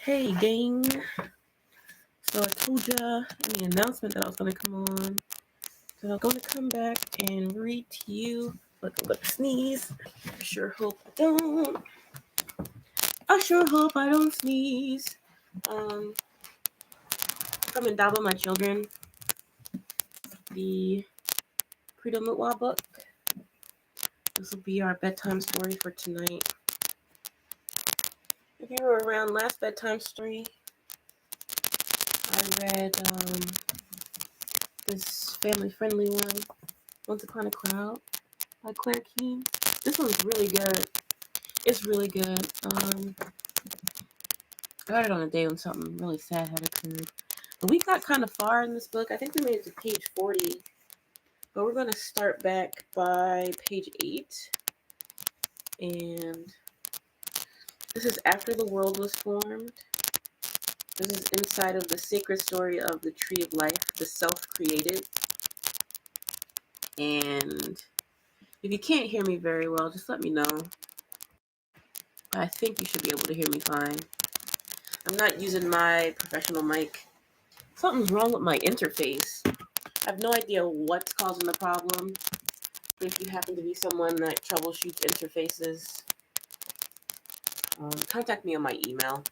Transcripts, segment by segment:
Hey gang, so I told ya in the announcement that I was gonna come on, that I'm gonna come back and read to you. Look, sneeze. I sure hope I don't. I sure hope I don't sneeze. From Indaba, my children, the Credo Mutwa book. This will be our bedtime story for tonight. If you were around last bedtime story, I read this family-friendly one, Once Upon a Crowd by Claire Keene. This one's really good. It's really good. I got it on a day when something really sad had occurred. But we got kind of far in this book. I think we made it to page 40. But we're going to start back by page 8. And this is after the world was formed. This is inside of the sacred story of the tree of life, the self-created. And if you can't hear me very well, just let me know. I think you should be able to hear me fine. I'm not using my professional mic. Something's wrong with my interface. I have no idea what's causing the problem. If you happen to be someone that troubleshoots interfaces, contact me on my email.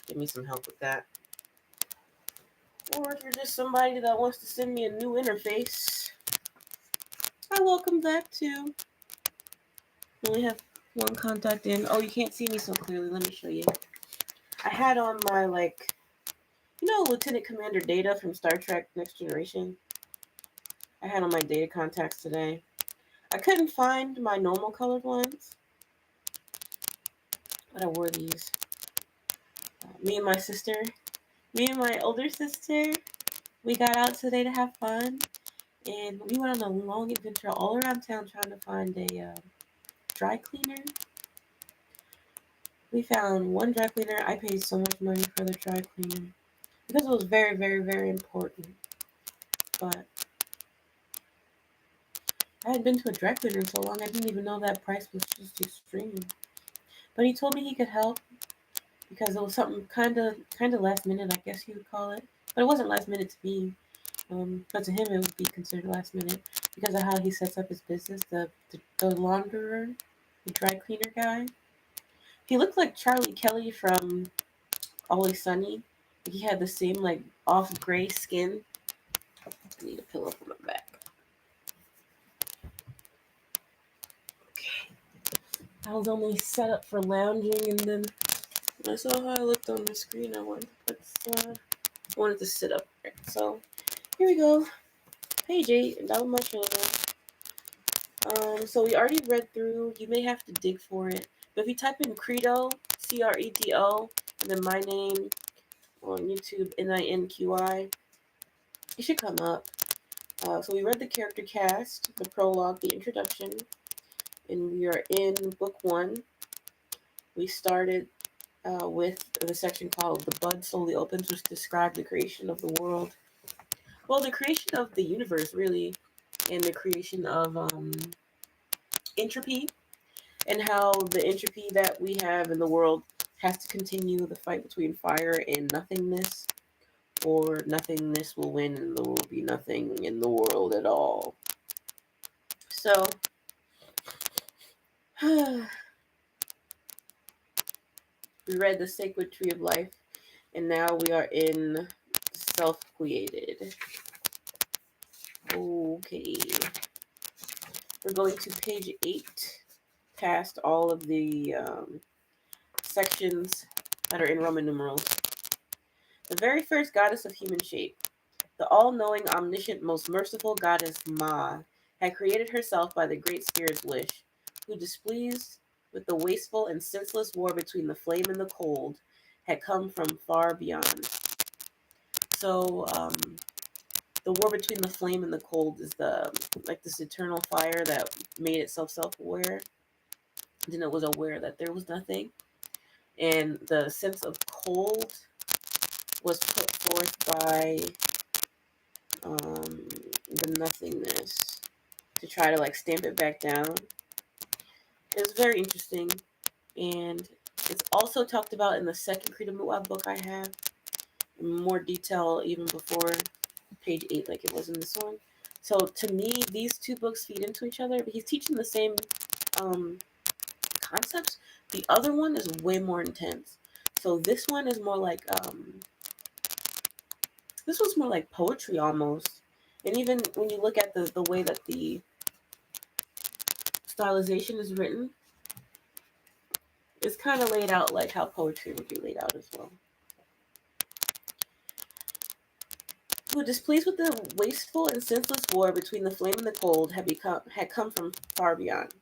Give me some help with that. Or if you're just somebody that wants to send me a new interface, I welcome that too. I only have one contact in. Oh, you can't see me so clearly. Let me show you. I had on my, Lieutenant Commander Data from Star Trek Next Generation. I had on my data contacts today. I couldn't find my normal colored ones, but I wore these. Me and my older sister, we got out today to have fun, and we went on a long adventure all around town trying to find a dry cleaner. We found one dry cleaner. I paid so much money for the dry cleaner because it was very, very, very important. But I hadn't been to a dry cleaner in so long, I didn't even know that price was just extreme. But he told me he could help because it was something kind of last minute, I guess you would call it. But it wasn't last minute to me. But to him, it would be considered last minute because of how he sets up his business. The launderer, the dry cleaner guy. He looked like Charlie Kelly from Always Sunny. He had the same off gray skin. I need a pillow for my back. Okay. I was only set up for lounging, and then when I saw how I looked on the screen, I wanted to sit up there. So here we go. Page 8, and that was my children. So we already read through. You may have to dig for it. But if you type in Credo, Credo, and then my name on YouTube, NINQI, it should come up. So we read the character cast, the prologue, the introduction, and we are in book 1. We started with the section called The Bud Slowly Opens, which described the creation of the world. Well, the creation of the universe, really, and the creation of entropy, and how the entropy that we have in the world has to continue the fight between fire and nothingness, or nothingness will win and there will be nothing in the world at all. So, we read the sacred tree of life, and now we are in self-created. Okay. We're going to page 8, past all of the sections that are in Roman numerals. The very first goddess of human shape, the all-knowing, omniscient, most merciful goddess Ma, had created herself by the Great Spirit's wish, who, displeased with the wasteful and senseless war between the flame and the cold, had come from far beyond. So, the war between the flame and the cold is this eternal fire that made itself self-aware. Then it was aware that there was nothing. And the sense of cold was put forth by the nothingness to try to stamp it back down. It was very interesting, and It's also talked about in the second Credo Mutwa book I have, in more detail even before page 8, like it was in this one. So to me, these two books feed into each other. But he's teaching the same concepts. The other one is way more intense. So this one is more like this one's more like poetry almost. And even when you look at the way that the stylization is written, it's kind of laid out like how poetry would be laid out as well. Who, displeased with the wasteful and senseless war between the flame and the cold, had come from far beyond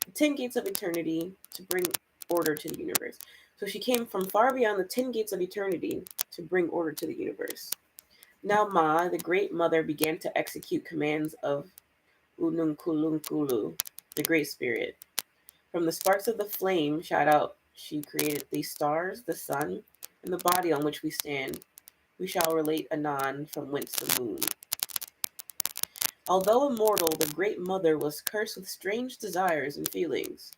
the 10 gates of eternity to bring order to the universe. So she came from far beyond the 10 gates of eternity to bring order to the universe. Now Ma, the great mother, began to execute commands of Ununkulunkulu, the great spirit. From the sparks of the flame shot out, she created the stars, the sun, and the body on which we stand. We shall relate anon from whence the moon. Although immortal, the great mother was cursed with strange desires and feelings,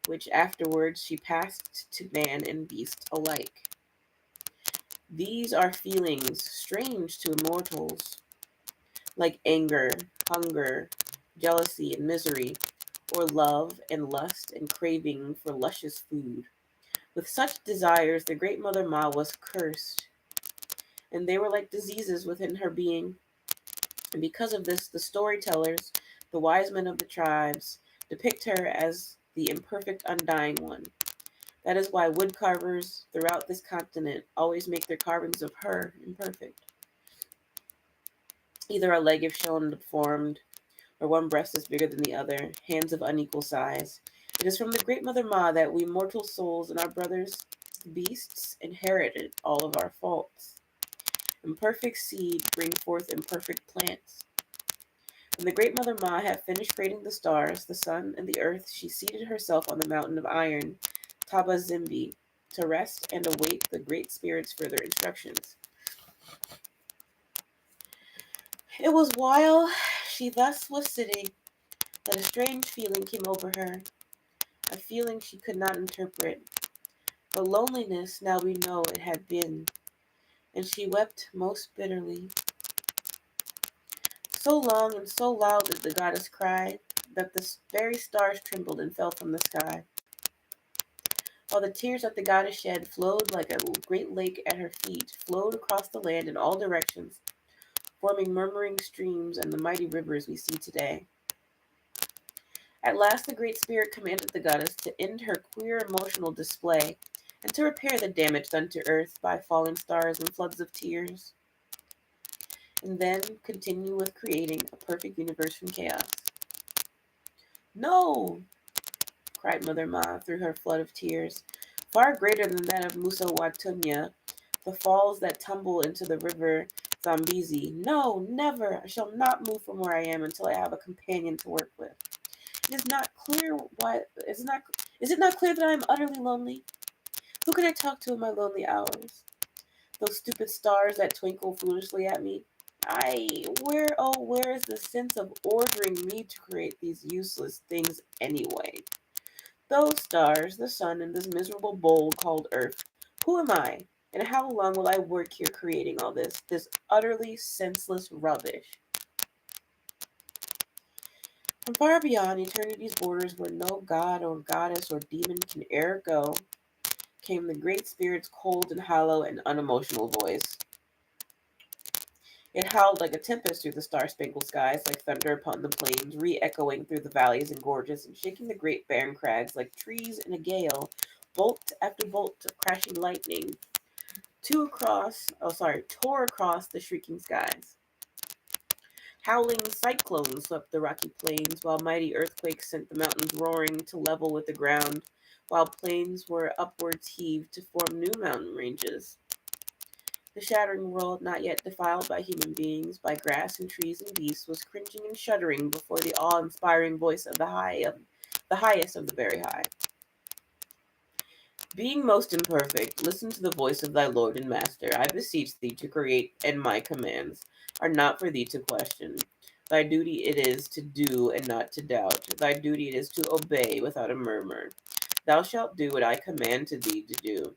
which afterwards she passed to man and beast alike. These are feelings strange to immortals, like anger, hunger, jealousy, and misery, or love and lust and craving for luscious food. With such desires, the great Mother Ma was cursed, and they were like diseases within her being. And because of this, the storytellers, the wise men of the tribes, depict her as the imperfect, undying one. That is why wood carvers throughout this continent always make their carvings of her imperfect. Either a leg is shown deformed, or one breast is bigger than the other, hands of unequal size. It is from the great Mother Ma that we mortal souls and our brothers, the beasts, inherited all of our faults. Imperfect seed bring forth imperfect plants. When the great Mother Ma had finished creating the stars, the sun, and the earth, she seated herself on the mountain of iron, Taba Zimbi, to rest and await the great spirit's further instructions. It was while she thus was sitting that a strange feeling came over her, a feeling she could not interpret. But loneliness, now we know it had been, and she wept most bitterly. So long and so loud did the goddess cry that the very stars trembled and fell from the sky. While the tears that the goddess shed flowed like a great lake at her feet, flowed across the land in all directions, forming murmuring streams and the mighty rivers we see today. At last the great spirit commanded the goddess to end her queer emotional display and to repair the damage done to earth by falling stars and floods of tears, and then continue with creating a perfect universe from chaos. No, cried Mother Ma through her flood of tears, far greater than that of Musa Watunya, the falls that tumble into the river Zambezi. No, never. I shall not move from where I am until I have a companion to work with. It is not clear why. Is it not clear that I am utterly lonely? Who can I talk to in my lonely hours? Those stupid stars that twinkle foolishly at me. Where is the sense of ordering me to create these useless things anyway? Those stars, the sun, and this miserable bowl called Earth. Who am I? And how long will I work here creating all this utterly senseless rubbish? From far beyond eternity's borders, where no god or goddess or demon can e'er go, came the great spirit's cold and hollow and unemotional voice. It howled like a tempest through the star-spangled skies, like thunder upon the plains, re-echoing through the valleys and gorges, and shaking the great barren crags like trees in a gale, bolt after bolt of crashing lightning, tore across the shrieking skies. Howling cyclones swept the rocky plains, while mighty earthquakes sent the mountains roaring to level with the ground, while plains were upwards heaved to form new mountain ranges. The shattering world, not yet defiled by human beings, by grass and trees and beasts, was cringing and shuddering before the awe-inspiring voice of the highest of the very high. Being most imperfect, listen to the voice of thy Lord and Master. I beseech thee to create, and my commands are not for thee to question. Thy duty it is to do and not to doubt. Thy duty it is to obey without a murmur. Thou shalt do what I command to thee to do,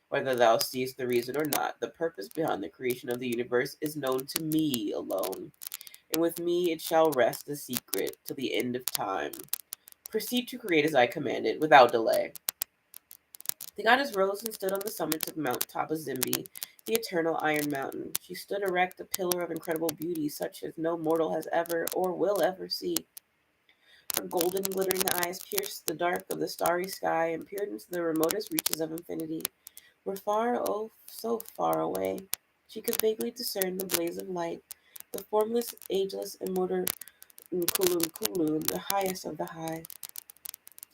whether thou seest the reason or not. The purpose behind the creation of the universe is known to me alone, and with me it shall rest a secret till the end of time. Proceed to create as I commanded, without delay. The goddess rose and stood on the summit of Mount Tabazimbi, the eternal Iron Mountain. She stood erect, a pillar of incredible beauty, such as no mortal has ever or will ever see. Her golden, glittering eyes pierced the dark of the starry sky and peered into the remotest reaches of infinity. Where far, oh, so far away, she could vaguely discern the blaze of light, the formless, ageless, immortal Nkulu, the highest of the high.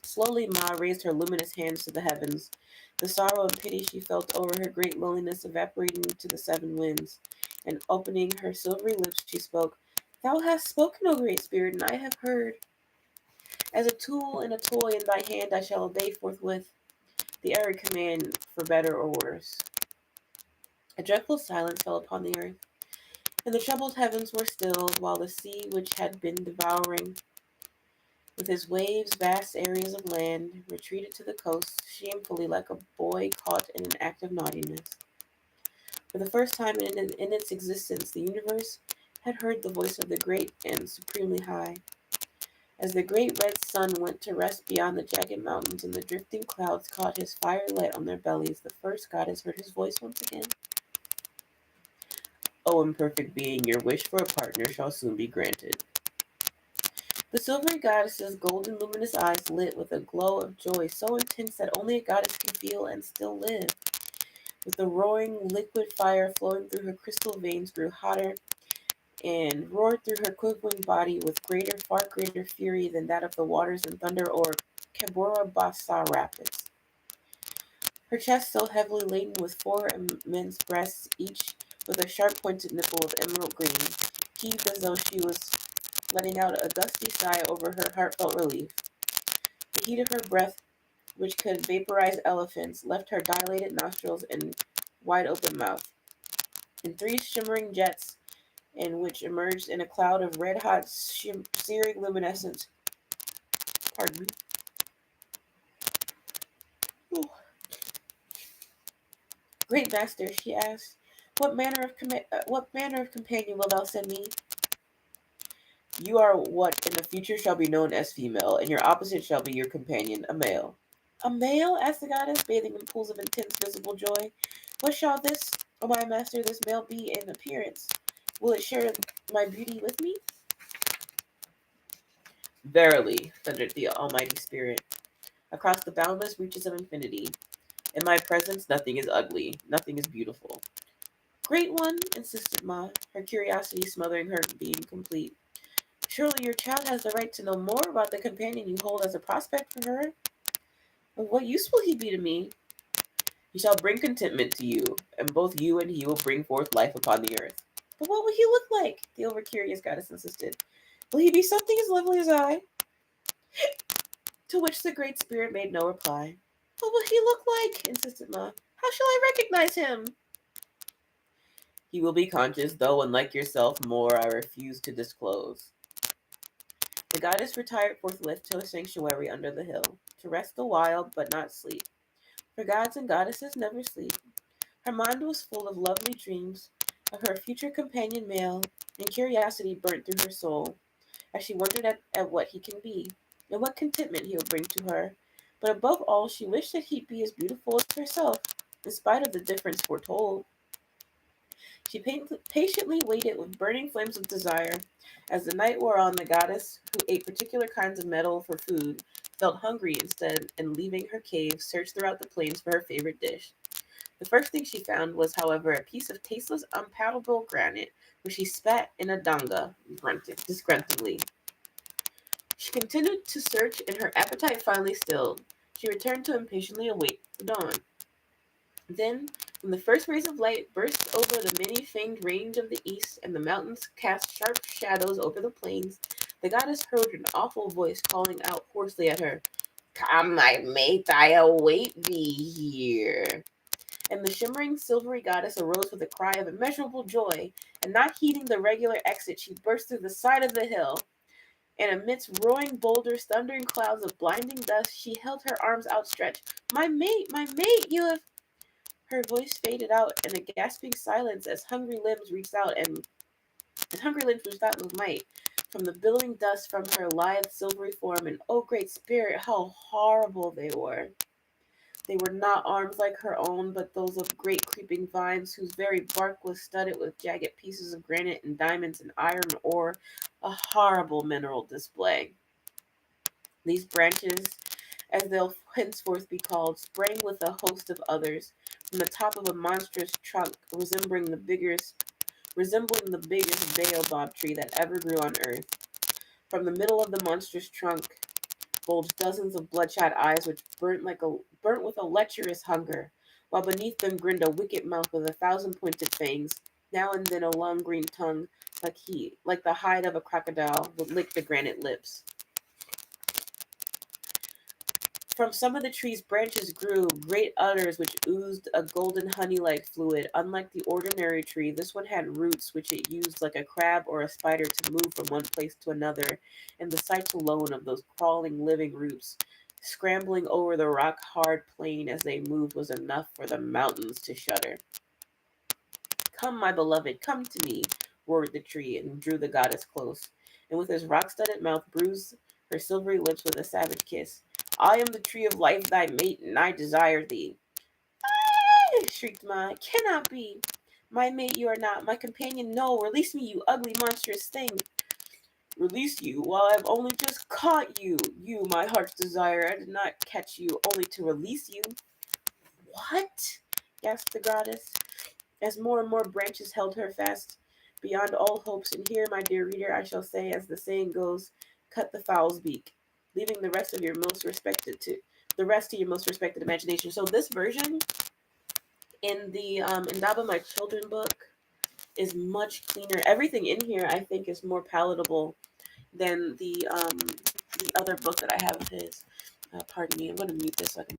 Slowly, Ma raised her luminous hands to the heavens, the sorrow and pity she felt over her great loneliness evaporating to the seven winds. And opening her silvery lips, she spoke, Thou hast spoken, O great spirit, and I have heard. As a tool and a toy in thy hand I shall obey forthwith the every command, for better or worse. A dreadful silence fell upon the earth, and the troubled heavens were stilled, while the sea, which had been devouring with his waves vast areas of land, retreated to the coast, shamefully like a boy caught in an act of naughtiness. For the first time in its existence, the universe had heard the voice of the great and supremely high. As the great red sun went to rest beyond the jagged mountains and the drifting clouds caught his fire light on their bellies, the first goddess heard his voice once again. O imperfect being, your wish for a partner shall soon be granted. The silvery goddess's golden luminous eyes lit with a glow of joy so intense that only a goddess can feel and still live. With the roaring liquid fire flowing through her crystal veins grew hotter and roared through her quivering body with far greater fury than that of the waters in Thunder or Cabora Bassa Rapids. Her chest, so heavily laden with four immense breasts, each with a sharp-pointed nipple of emerald green, heaved as though she was letting out a gusty sigh over her heartfelt relief. The heat of her breath, which could vaporize elephants, left her dilated nostrils and wide-open mouth. And three shimmering jets in which emerged in a cloud of red-hot, searing luminescence. Pardon me. Ooh. Great master, she asked, what manner of companion wilt thou send me? You are what in the future shall be known as female, and your opposite shall be your companion, a male. A male? Asked the goddess, bathing in pools of intense visible joy. What shall this, O my master, this male be in appearance? Will it share my beauty with me? Verily, thundered the Almighty Spirit, across the boundless reaches of infinity. In my presence, nothing is ugly, nothing is beautiful. Great one, insisted Ma, her curiosity smothering her being complete. Surely your child has the right to know more about the companion you hold as a prospect for her. Of what use will he be to me? He shall bring contentment to you, and both you and he will bring forth life upon the earth. But what will he look like? The overcurious goddess insisted. Will he be something as lovely as I? To which the great spirit made no reply. What will he look like? Insisted Ma. How shall I recognize him? He will be conscious, though, unlike yourself, more I refuse to disclose. The goddess retired forthwith to a sanctuary under the hill, to rest a while, but not sleep. For gods and goddesses never sleep. Her mind was full of lovely dreams of her future companion male, and curiosity burnt through her soul, as she wondered at what he can be, and what contentment he will bring to her. But above all, she wished that he be as beautiful as herself, in spite of the difference foretold. She patiently waited with burning flames of desire. As the night wore on, the goddess, who ate particular kinds of metal for food, felt hungry instead, and leaving her cave, searched throughout the plains for her favorite dish. The first thing she found was, however, a piece of tasteless, unpalatable granite, which she spat in a donga, grunted disgruntledly. She continued to search, and her appetite finally stilled. She returned to impatiently await the dawn. Then, when the first rays of light burst over the many-fanged range of the east, and the mountains cast sharp shadows over the plains, the goddess heard an awful voice calling out hoarsely at her, Come, my mate, I await thee here. And the shimmering silvery goddess arose with a cry of immeasurable joy, and not heeding the regular exit, she burst through the side of the hill. and amidst roaring boulders, thundering clouds of blinding dust, she held her arms outstretched. My mate, you have. Her voice faded out in a gasping silence as hungry limbs reached out with might from the billowing dust from her lithe, silvery form, and oh great spirit, how horrible they were. They were not arms like her own, but those of great creeping vines whose very bark was studded with jagged pieces of granite and diamonds and iron ore, a horrible mineral display. These branches, as they'll henceforth be called, sprang with a host of others from the top of a monstrous trunk resembling the biggest baobab tree that ever grew on earth. From the middle of the monstrous trunk bulged dozens of bloodshot eyes which burnt with a lecherous hunger, while beneath them grinned a wicked mouth with 1,000 pointed fangs. Now and then a long green tongue, like the hide of a crocodile, would lick the granite lips. From some of the tree's branches grew great udders which oozed a golden honey-like fluid. Unlike the ordinary tree, this one had roots which it used like a crab or a spider to move from one place to another, and the sight alone of those crawling, living roots scrambling over the rock-hard plain as they moved was enough for the mountains to shudder. "Come, my beloved, come to me," roared the tree, and drew the goddess close, and with his rock-studded mouth bruised her silvery lips with a savage kiss. "I am the tree of life, thy mate, and I desire thee." "Ah!" shrieked Ma. "It cannot be. My mate you are not. My companion, no. Release me, you ugly, monstrous thing." "Release you, while I have only just caught you. You, my heart's desire. I did not catch you, only to release you." "What?" gasped the goddess, as more and more branches held her fast beyond all hopes. And here, my dear reader, I shall say, as the saying goes, cut the fowl's beak, leaving the rest to your most respected imagination. So this version in the Indaba My Children book is much cleaner. Everything in here, I think, is more palatable than the other book that I have of his. Pardon me, I'm going to mute this so I can.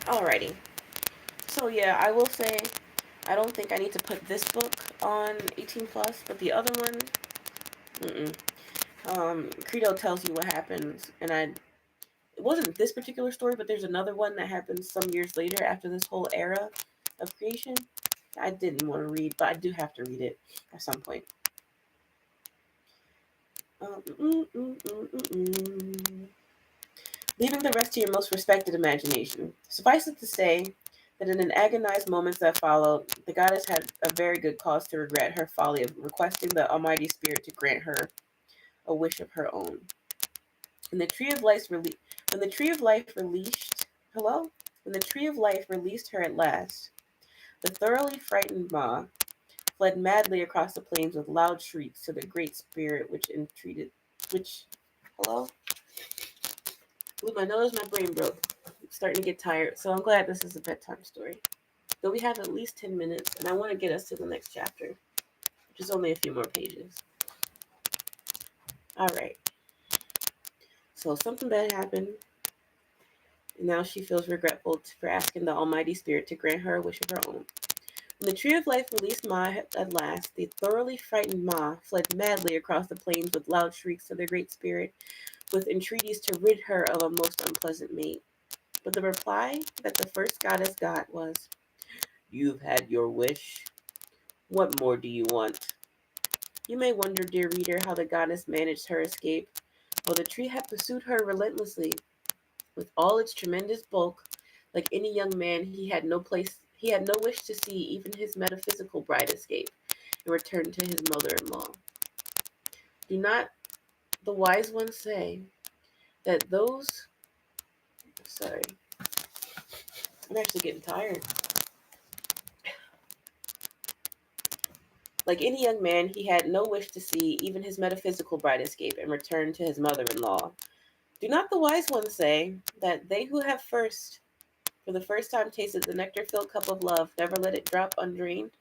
Alrighty. So yeah, I will say I don't think I need to put this book on 18 plus, but the other one, mm-mm. Credo tells you what happens, and it wasn't this particular story, but there's another one that happens some years later after this whole era of creation. I didn't want to read, but I do have to read it at some point. Um, mm, mm, mm, mm, mm. Leaving the rest to your most respected imagination. Suffice it to say that in an agonized moments that followed, the goddess had a very good cause to regret her folly of requesting the Almighty Spirit to grant her a wish of her own. When the tree of life released hello? When the tree of life released her at last, the thoroughly frightened Ma fled madly across the plains with loud shrieks to the great spirit which hello? With my nose, my brain broke. I'm starting to get tired, so I'm glad this is a bedtime story. Though we have at least 10 minutes, and I want to get us to the next chapter, which is only a few more pages. Alright. So something bad happened, and now she feels regretful for asking the Almighty Spirit to grant her a wish of her own. When the tree of life released Ma at last, the thoroughly frightened Ma fled madly across the plains with loud shrieks to the Great Spirit, with entreaties to rid her of a most unpleasant mate. But the reply that the first goddess got was, "You've had your wish. What more do you want?" You may wonder, dear reader, how the goddess managed her escape. Well, the tree had pursued her relentlessly. With all its tremendous bulk, like any young man, he had no wish to see even his metaphysical bride escape and return to his mother-in-law. Do not the wise ones say that those sorry, I'm actually getting tired. Like any young man, he had no wish to see even his metaphysical bride escape and return to his mother-in-law. Do not the wise ones say that they who have for the first time tasted the nectar-filled cup of love, never let it drop undrained?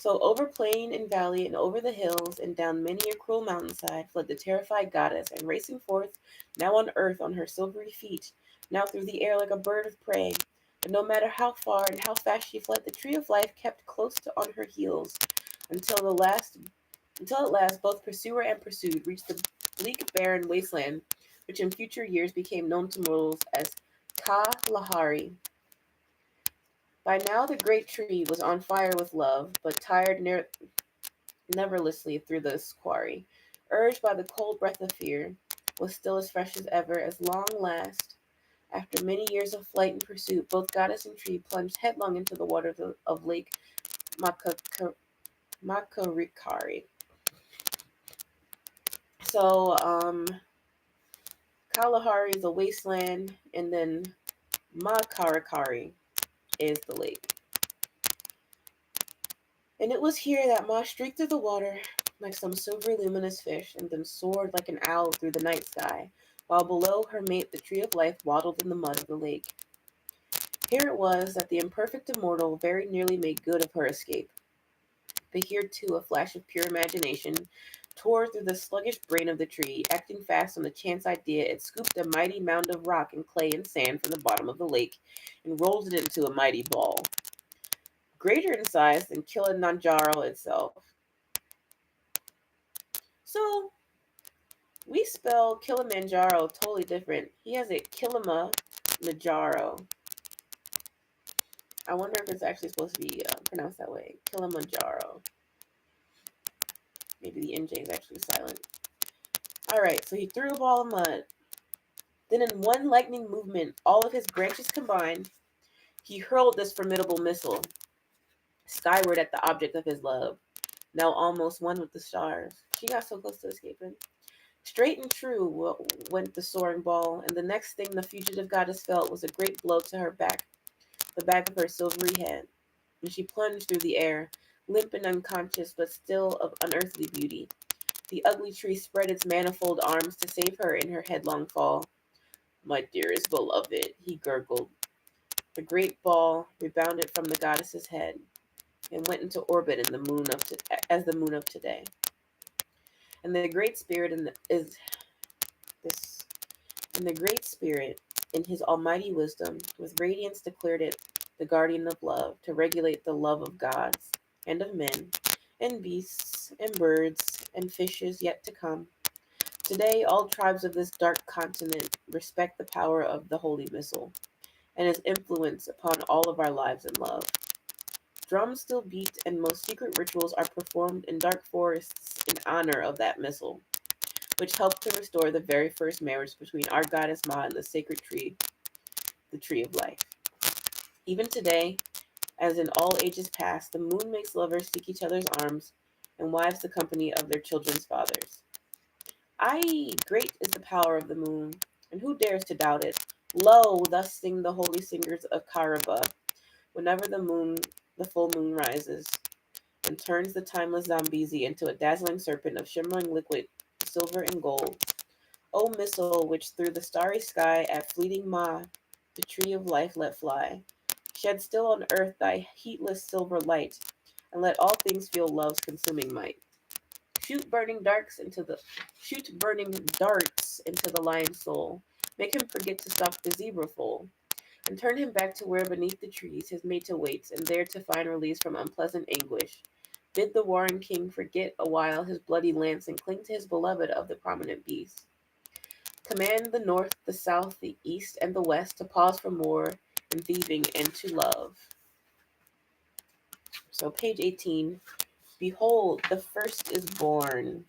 So over plain and valley and over the hills and down many a cruel mountainside fled the terrified goddess, and racing forth, now on earth on her silvery feet, now through the air like a bird of prey. But no matter how far and how fast she fled, the tree of life kept close on her heels, until at last both pursuer and pursued reached the bleak barren wasteland, which in future years became known to mortals as Kalahari. By now the great tree was on fire with love, but tired neverthelessly through this quarry, urged by the cold breath of fear, was still as fresh as ever, as long last. After many years of flight and pursuit, both goddess and tree plunged headlong into the waters of Lake Makarikari. So, Kalahari is a wasteland, and then Makarikari is the lake. And it was here that Ma streaked through the water like some silvery luminous fish, and then soared like an owl through the night sky, while below her mate the tree of life waddled in the mud of the lake. Here it was that the imperfect immortal very nearly made good of her escape. But here too a flash of pure imagination tore through the sluggish brain of the tree. Acting fast on the chance idea, it scooped a mighty mound of rock and clay and sand from the bottom of the lake and rolled it into a mighty ball, greater in size than Kilimanjaro itself. So we spell Kilimanjaro totally different. He has it Kilimanjaro. I wonder if it's actually supposed to be pronounced that way. Kilimanjaro. Maybe the NJ is actually silent. Alright, so he threw a ball of mud. Then in one lightning movement, all of his branches combined, he hurled this formidable missile skyward at the object of his love, now almost one with the stars. She got so close to escaping. Straight and true went the soaring ball, and the next thing the fugitive goddess felt was a great blow to her back, the back of her silvery head, and she plunged through the air, limp and unconscious, but still of unearthly beauty. The ugly tree spread its manifold arms to save her in her headlong fall. My dearest beloved, he gurgled. The great ball rebounded from the goddess's head and went into orbit in the moon as the moon of today. And the great spirit is this, and the great spirit, in his almighty wisdom, with radiance declared it the guardian of love, to regulate the love of gods and of men, and beasts and birds and fishes yet to come. Today, all tribes of this dark continent respect the power of the holy missile and its influence upon all of our lives and love. Drums still beat, and most secret rituals are performed in dark forests in honor of that missile, which helped to restore the very first marriage between our goddess Ma and the sacred tree, the tree of life. Even today, as in all ages past, the moon makes lovers seek each other's arms, and wives the company of their children's fathers. Aye, great is the power of the moon, and who dares to doubt it? Lo, thus sing the holy singers of Karaba, whenever the full moon rises, and turns the timeless Zambezi into a dazzling serpent of shimmering liquid, silver and gold. O missile, which through the starry sky at fleeting Ma, the tree of life let fly, shed still on earth thy heatless silver light, and let all things feel love's consuming might. Shoot burning darts into the lion's soul. Make him forget to stalk the zebra foal, and turn him back to where beneath the trees his mate awaits, and there to find release from unpleasant anguish. Bid the warring king forget awhile his bloody lance, and cling to his beloved of the prominent beast. Command the north, the south, the east, and the west to pause from war and thieving and to love. So page 18. Behold, the first is born.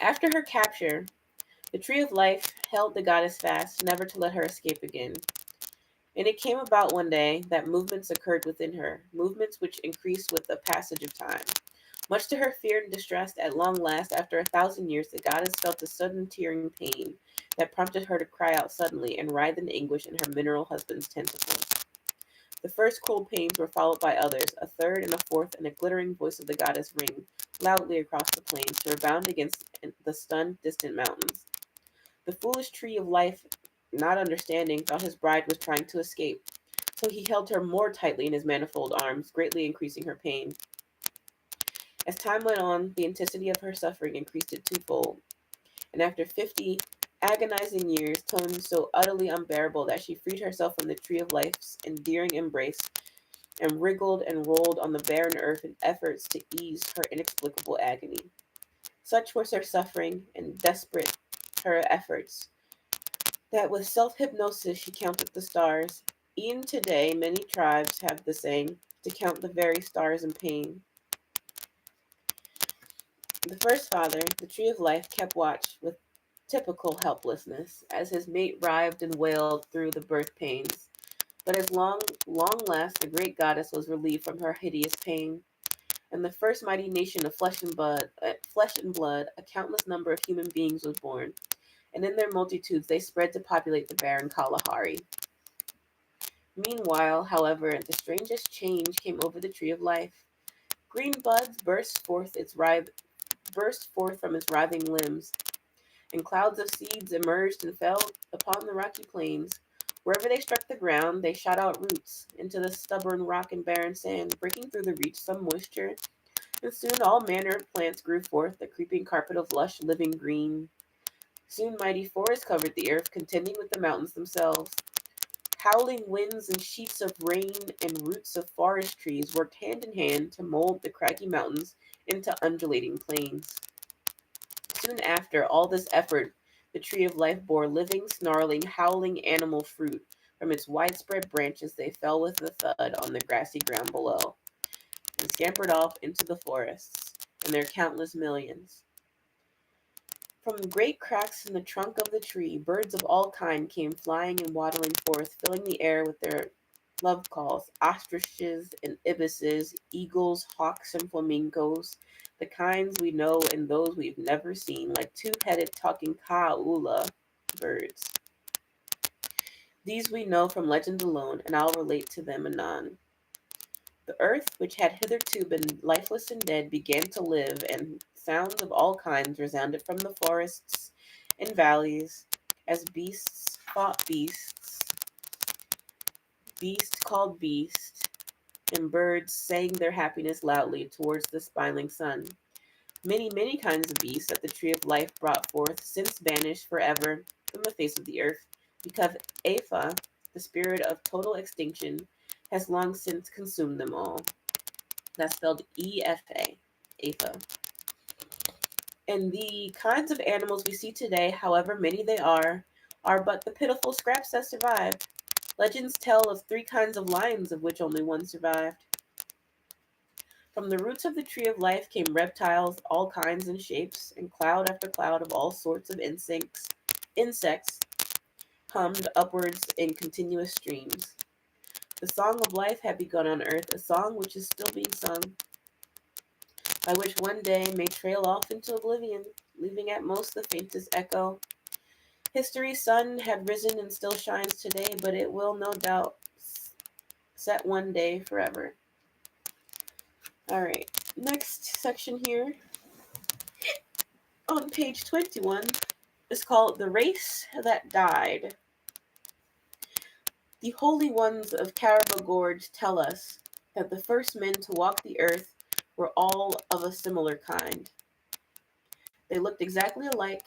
After her capture, the tree of life held the goddess fast, never to let her escape again. And it came about one day that movements occurred within her, movements which increased with the passage of time. Much to her fear and distress, at long last, after 1,000 years, the goddess felt a sudden tearing pain that prompted her to cry out suddenly and writhe in anguish in her mineral husband's tentacles. The first cruel pains were followed by others, a third and a fourth, and a glittering voice of the goddess rang loudly across the plains to rebound against the stunned, distant mountains. The foolish tree of life, not understanding, thought his bride was trying to escape, So he held her more tightly in his manifold arms, greatly increasing her pain. As time went on, the intensity of her suffering increased it twofold, and after 50 agonizing years, toned so utterly unbearable that she freed herself from the tree of life's endearing embrace and wriggled and rolled on the barren earth in efforts to ease her inexplicable agony. Such was her suffering and desperate her efforts that with self-hypnosis she counted the stars. Even today, many tribes have the saying to count the very stars in pain. The first father, the tree of life, kept watch with typical helplessness as his mate writhed and wailed through the birth pains. But as long last, the great goddess was relieved from her hideous pain, and the first mighty nation of flesh and blood, a countless number of human beings was born, and in their multitudes they spread to populate the barren Kalahari. Meanwhile, however, the strangest change came over the tree of life. Green buds burst forth from its writhing limbs, and clouds of seeds emerged and fell upon the rocky plains. Wherever they struck the ground, they shot out roots into the stubborn rock and barren sand, breaking through the reach some moisture, and soon all manner of plants grew forth, a creeping carpet of lush, living green. Soon mighty forests covered the earth, contending with the mountains themselves. Howling winds and sheets of rain and roots of forest trees worked hand in hand to mold the craggy mountains into undulating plains. Soon after all this effort, the tree of life bore living, snarling, howling animal fruit. From its widespread branches they fell with a thud on the grassy ground below, and scampered off into the forests, in their countless millions. From great cracks in the trunk of the tree, birds of all kinds came flying and waddling forth, filling the air with their love calls, ostriches and ibises, eagles, hawks, and flamingos, the kinds we know and those we've never seen, like two-headed talking kaula birds. These we know from legend alone, and I'll relate to them anon. The earth, which had hitherto been lifeless and dead, began to live, and sounds of all kinds resounded from the forests and valleys, as beasts fought beasts, beast called beast, and birds sang their happiness loudly towards the smiling sun. Many, many kinds of beasts that the tree of life brought forth since vanished forever from the face of the earth, because Apha, the spirit of total extinction, has long since consumed them all. That's spelled EFA, Apha. And the kinds of animals we see today, however many they are but the pitiful scraps that survived. Legends tell of 3 kinds of lions, of which only one survived. From the roots of the tree of life came reptiles, all kinds and shapes, and cloud after cloud of all sorts of insects hummed upwards in continuous streams. The song of life had begun on earth, a song which is still being sung, by which one day may trail off into oblivion, leaving at most the faintest echo. History's sun had risen and still shines today, but it will no doubt set one day forever. Alright, next section here on page 21 is called The Race That Died. The holy ones of Caraba Gorge tell us that the first men to walk the earth were all of a similar kind. They looked exactly alike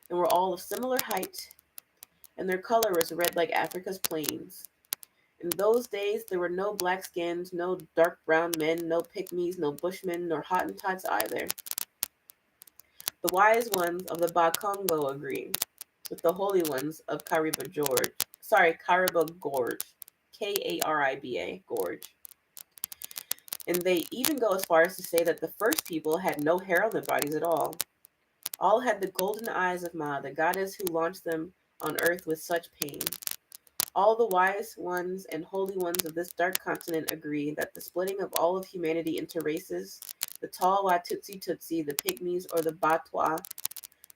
and were all of similar height, and their color was red like Africa's plains. In those days, there were no black skins, no dark brown men, no pygmies, no bushmen, nor Hottentots either. The wise ones of the Bakongo agree with the holy ones of Kariba Gorge, Kariba Gorge. And they even go as far as to say that the first people had no hair on their bodies at all. All had the golden eyes of Ma, the goddess who launched them on earth with such pain. All the wise ones and holy ones of this dark continent agree that the splitting of all of humanity into races, the tall Watutsi Tutsi, the pygmies, or the Batwa,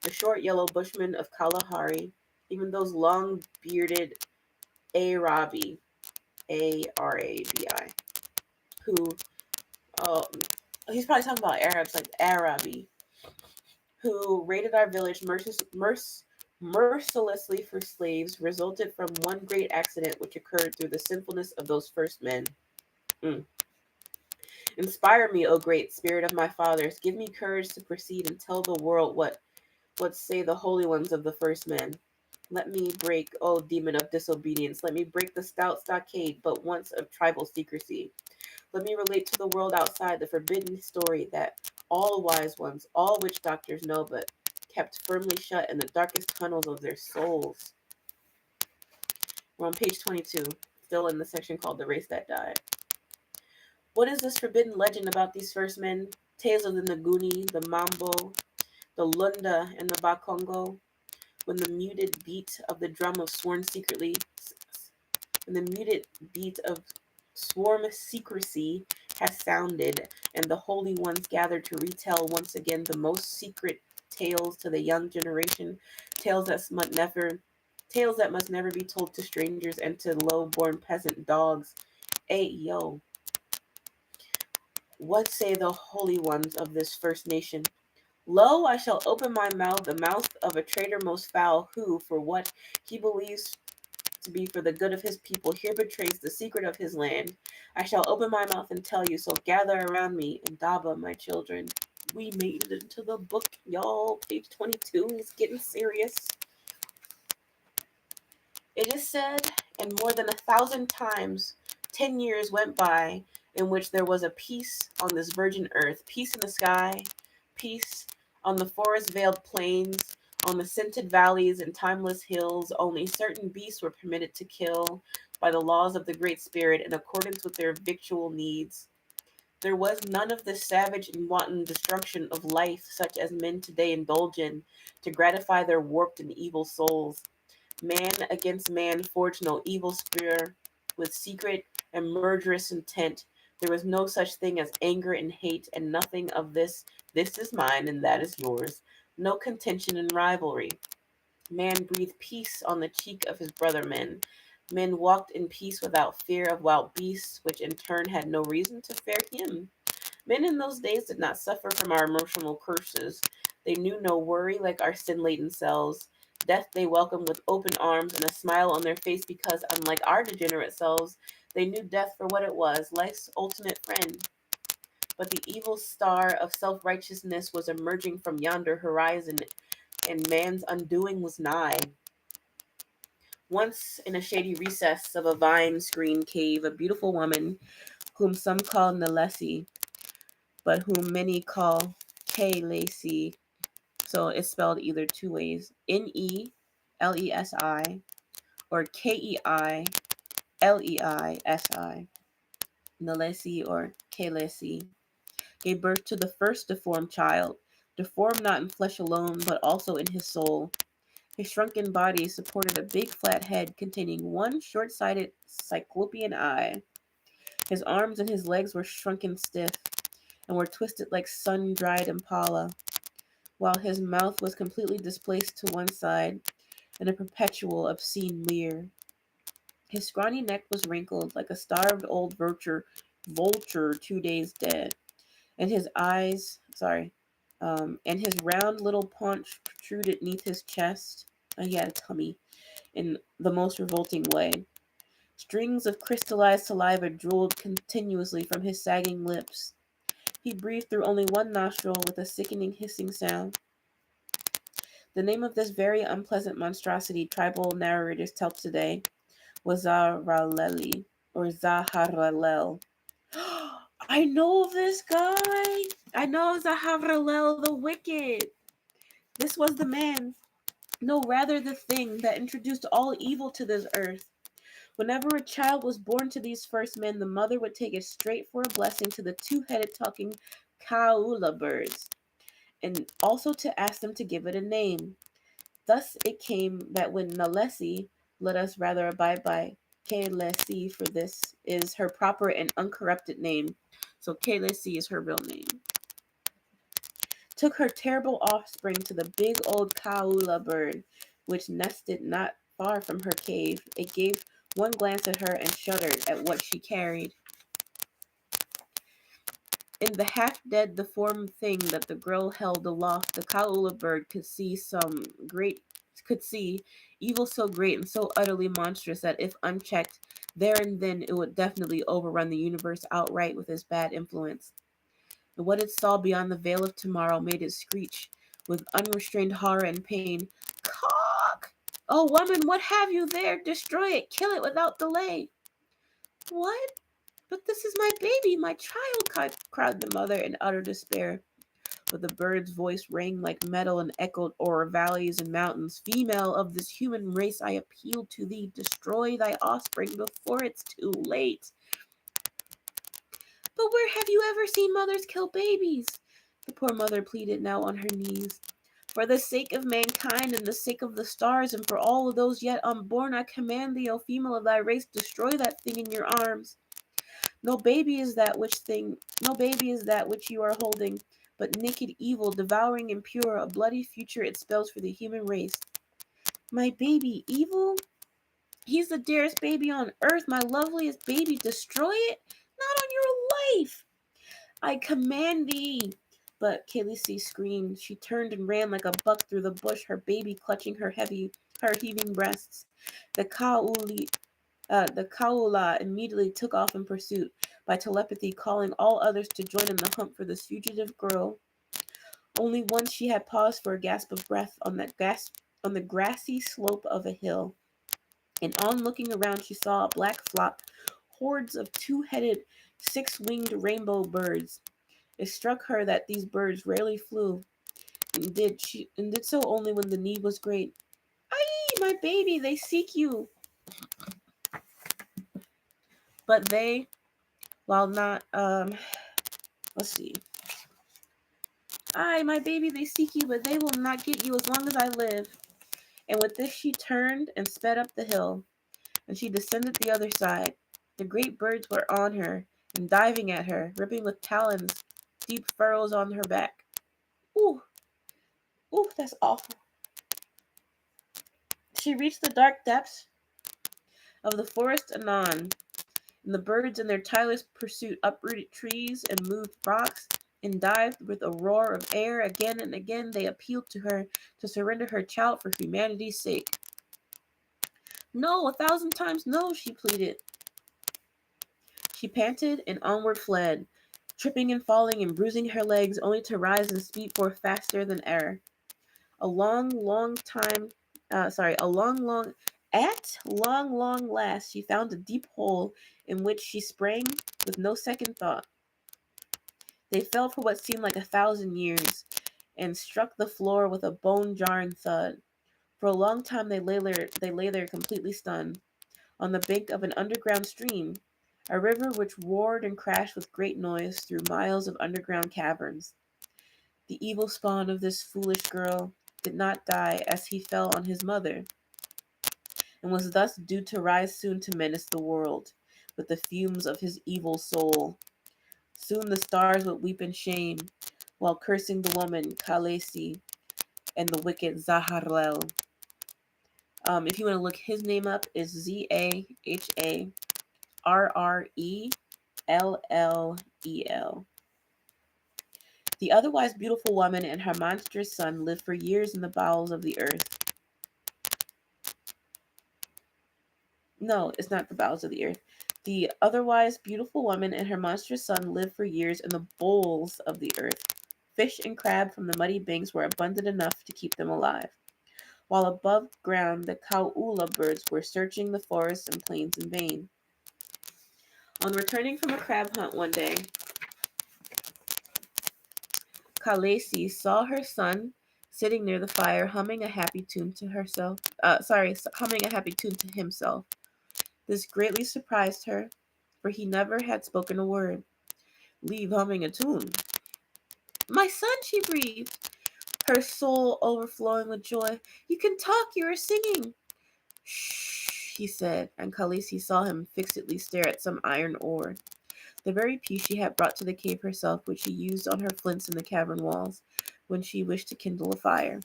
the short yellow bushmen of Kalahari, even those long-bearded Arabi, Arabi, who, oh, he's probably talking about Arabs like Arabi, who raided our village mercilessly for slaves resulted from one great accident which occurred through the sinfulness of those first men. Mm. Inspire me, O great spirit of my fathers. Give me courage to proceed and tell the world what say the holy ones of the first men. Let me break, O demon of disobedience. Let me break the stout stockade but once of tribal secrecy. Let me relate to the world outside the forbidden story that all wise ones, all witch doctors know, but kept firmly shut in the darkest tunnels of their souls. We're on page 22, still in the section called The Race That Died. What is this forbidden legend about these first men? Tales of the Nguni, the Mambo, the Lunda, and the Bakongo? When the muted beat of the drum of sworn secretly, when the muted beat of swarm secrecy has sounded, and the holy ones gathered to retell once again the most secret tales to the young generation, tales that must never be told to strangers and to low-born peasant dogs. Hey, yo, what say the holy ones of this first nation? Lo, I shall open my mouth, the mouth of a traitor most foul, who, for what he believes to be for the good of his people, here betrays the secret of his land. I shall open my mouth and tell you, so gather around me, Indaba, my children. We made it into the book, y'all. Page 22 is getting serious. It is said, and more than 1,000 times, 10 years went by in which there was a peace on this virgin earth, peace in the sky, peace on the forest-veiled plains, on the scented valleys and timeless hills. Only certain beasts were permitted to kill by the laws of the Great Spirit in accordance with their victual needs. There was none of this savage and wanton destruction of life such as men today indulge in to gratify their warped and evil souls. Man against man forged no evil spear with secret and murderous intent. There was no such thing as anger and hate, and nothing of this is mine and that is yours. No contention and rivalry. Man breathed peace on the cheek of his brother men. Men walked in peace without fear of wild beasts, which in turn had no reason to fear him. Men in those days did not suffer from our emotional curses. They knew no worry like our sin-laden selves. Death they welcomed with open arms and a smile on their face because, unlike our degenerate selves, they knew death for what it was, life's ultimate friend. But the evil star of self-righteousness was emerging from yonder horizon, and man's undoing was nigh. Once in a shady recess of a vine-screened cave, a beautiful woman, whom some call Nalesi, but whom many call K Lacey. So it's spelled either two ways: Nelesi or Keilesi. Nalesi or Kelesi gave birth to the first deformed child, deformed not in flesh alone, but also in his soul. His shrunken body supported a big flat head containing one short-sighted cyclopean eye. His arms and his legs were shrunken stiff and were twisted like sun-dried impala, while his mouth was completely displaced to one side in a perpetual obscene leer. His scrawny neck was wrinkled like a starved old vulture 2 days dead, and his and his round little paunch protruded neath his chest. He had a tummy in the most revolting way. Strings of crystallized saliva drooled continuously from his sagging lips. He breathed through only one nostril with a sickening hissing sound. The name of this very unpleasant monstrosity, tribal narrators tell today, was Zaharalel or Zaharalel. I know this guy. I know Zaharalel the Wicked. This was the man, no, rather the thing that introduced all evil to this earth. Whenever a child was born to these first men, the mother would take it straight for a blessing to the two-headed talking kaula birds, and also to ask them to give it a name. Thus it came that when Nalesi, let us rather abide by Kelesi, for this is her proper and uncorrupted name. So Kelesi is her real name. Took her terrible offspring to the big old kaula bird, which nested not far from her cave. It gave one glance at her and shuddered at what she carried. In the half-dead, deformed thing that the girl held aloft, the kaula bird could see could see, evil so great and so utterly monstrous that if unchecked, there and then it would definitely overrun the universe outright with its bad influence. And what it saw beyond the veil of tomorrow made it screech with unrestrained horror and pain. Cock! Oh, woman, what have you there? Destroy it, kill it without delay. What? But this is my baby, my child, cried the mother in utter despair. But the bird's voice rang like metal and echoed o'er valleys and mountains. Female of this human race, I appeal to thee. Destroy thy offspring before it's too late. But where have you ever seen mothers kill babies? The poor mother pleaded, now on her knees. For the sake of mankind and the sake of the stars and for all of those yet unborn, I command thee, O female of thy race, destroy that thing in your arms. No baby is that which you are holding, but naked evil, devouring impure, a bloody future it spells for the human race. My baby, evil? He's the dearest baby on earth, my loveliest baby. Destroy it? Not on your life! I command thee! But Khaleesi screamed. She turned and ran like a buck through the bush, her baby clutching her heaving breasts. The Kaula immediately took off in pursuit, by telepathy calling all others to join in the hunt for this fugitive girl. Only once she had paused for a gasp of breath on the grassy slope of a hill, and on looking around she saw a black flock, hordes of two-headed, six-winged rainbow birds. It struck her that these birds rarely flew, and did so only when the need was great. Aye, my baby, they seek you. But they, while not, let's see. Aye, my baby, they seek you, but they will not get you as long as I live. And with this she turned and sped up the hill, and she descended the other side. The great birds were on her, and diving at her, ripping with talons deep furrows on her back. Ooh, ooh, that's awful. She reached the dark depths of the forest anon, and the birds in their tireless pursuit uprooted trees and moved rocks and dived with a roar of air. Again and again they appealed to her to surrender her child for humanity's sake. No, 1,000 times no, she pleaded. She panted and onward fled, tripping and falling and bruising her legs, only to rise and speed forth faster than air. At long last, she found a deep hole in which she sprang with no second thought. They fell for what seemed like 1,000 years, and struck the floor with a bone-jarring thud. For a long time they lay there completely stunned, on the bank of an underground stream, a river which roared and crashed with great noise through miles of underground caverns. The evil spawn of this foolish girl did not die as he fell on his mother, and was thus due to rise soon to menace the world with the fumes of his evil soul. Soon the stars would weep in shame, while cursing the woman Khaleesi and the wicked Zaharrel. If you want to look his name up, is Zaharrellel. The otherwise beautiful woman and her monstrous son lived for years in the bowels of the earth. No, it's not the bowels of the earth. The otherwise beautiful woman and her monstrous son lived for years in the bowls of the earth. Fish and crab from the muddy banks were abundant enough to keep them alive, while above ground the Kauula birds were searching the forests and plains in vain. On returning from a crab hunt one day, Khaleesi saw her son sitting near the fire, humming a happy tune to himself. This greatly surprised her, for he never had spoken a word. Leave humming a tune. My son, she breathed, her soul overflowing with joy. You can talk, you are singing. Shh, he said, and Khaleesi saw him fixedly stare at some iron ore, the very piece she had brought to the cave herself, which she used on her flints in the cavern walls, when she wished to kindle a fire.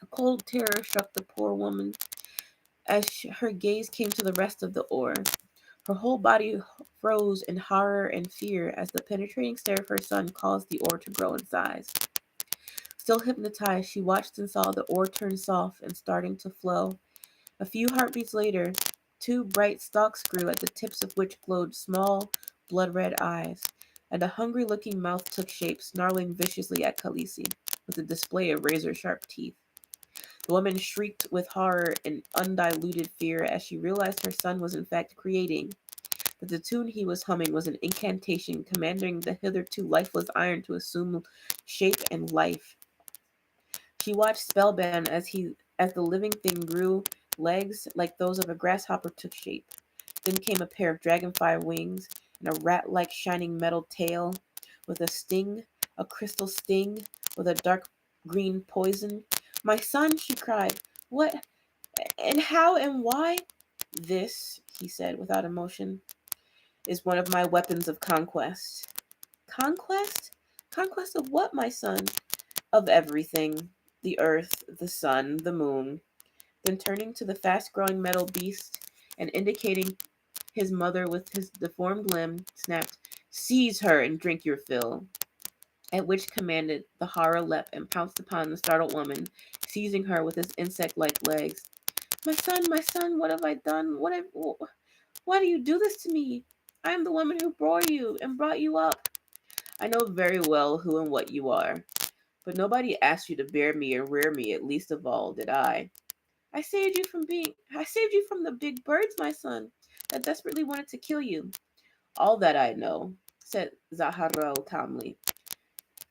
A cold terror struck the poor woman as her gaze came to the rest of the ore. Her whole body froze in horror and fear as the penetrating stare of her son caused the ore to grow in size. Still hypnotized, she watched and saw the ore turn soft and starting to flow. A few heartbeats later, two bright stalks grew at the tips of which glowed small, blood-red eyes, and a hungry-looking mouth took shape, snarling viciously at Khaleesi, with a display of razor-sharp teeth. The woman shrieked with horror and undiluted fear as she realized her son was in fact creating, that the tune he was humming was an incantation commanding the hitherto lifeless iron to assume shape and life. She watched spellbound as the living thing grew, legs like those of a grasshopper took shape. Then came a pair of dragonfly wings and a rat-like shining metal tail with a crystal sting with a dark green poison. "My son," she cried. "What and how and why?" "This," he said without emotion, "is one of my weapons of conquest." "Conquest? Conquest of what, my son?" "Of everything. The earth, the sun, the moon." Then turning to the fast-growing metal beast and indicating his mother with his deformed limb, snapped, "Seize her and drink your fill." At which commanded, the horror leapt and pounced upon the startled woman, seizing her with his insect-like legs. My son, what have I done? Why do you do this to me? I am the woman who bore you and brought you up." "I know very well who and what you are. But nobody asked you to bear me and rear me, at least of all did I." I saved you from the big birds, my son, that desperately wanted to kill you." "All that I know," said Zaharel calmly.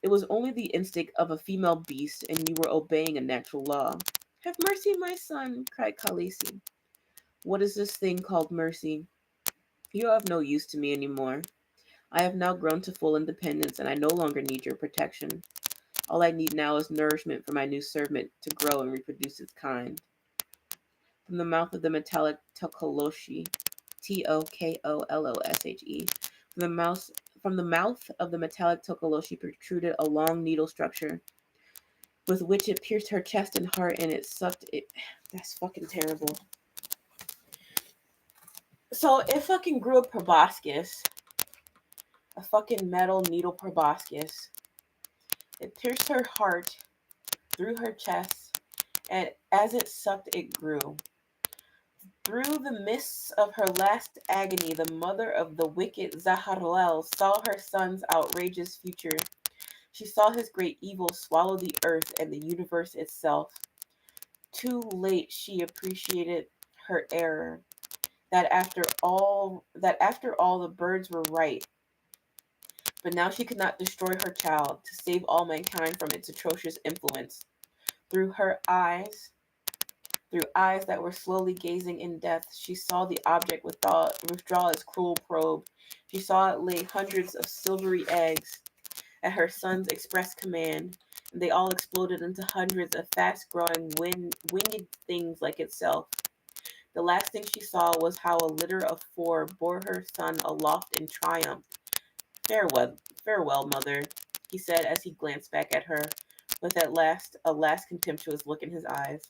"It was only the instinct of a female beast, and you were obeying a natural law." "Have mercy, my son," cried Khaleesi. "What is this thing called mercy? You are of no use to me any more. I have now grown to full independence, and I no longer need your protection. All I need now is nourishment for my new servant to grow and reproduce its kind." From the mouth of the metallic Tokoloshi, Tokolosshe, from the mouth of the metallic Tokoloshi protruded a long needle structure, with which it pierced her chest and heart, and it sucked it. That's fucking terrible. So it fucking grew a proboscis, a fucking metal needle proboscis. It pierced her heart through her chest, and as it sucked, it grew. Through the mists of her last agony, the mother of the wicked Zaharlel saw her son's outrageous future. She saw his great evil swallow the earth and the universe itself. Too late she appreciated her error, that after all the birds were right. But now she could not destroy her child to save all mankind from its atrocious influence. Through her eyes, through eyes that were slowly gazing in death, she saw the object withdraw its cruel probe. She saw it lay hundreds of silvery eggs at her son's express command, and they all exploded into hundreds of fast-growing winged things like itself. The last thing she saw was how a litter of four bore her son aloft in triumph. Farewell, mother," he said as he glanced back at her, with a last contemptuous look in his eyes.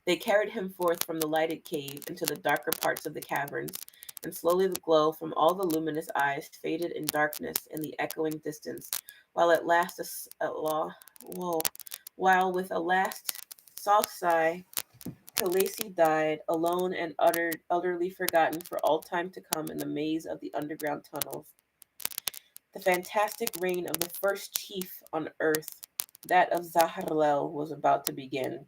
They carried him forth from the lighted cave into the darker parts of the caverns, and slowly the glow from all the luminous eyes faded in darkness in the echoing distance, while at last while with a last soft sigh, Khaleesi died, alone and utterly forgotten for all time to come in the maze of the underground tunnels. The fantastic reign of the first chief on earth, that of Zaharlel, was about to begin.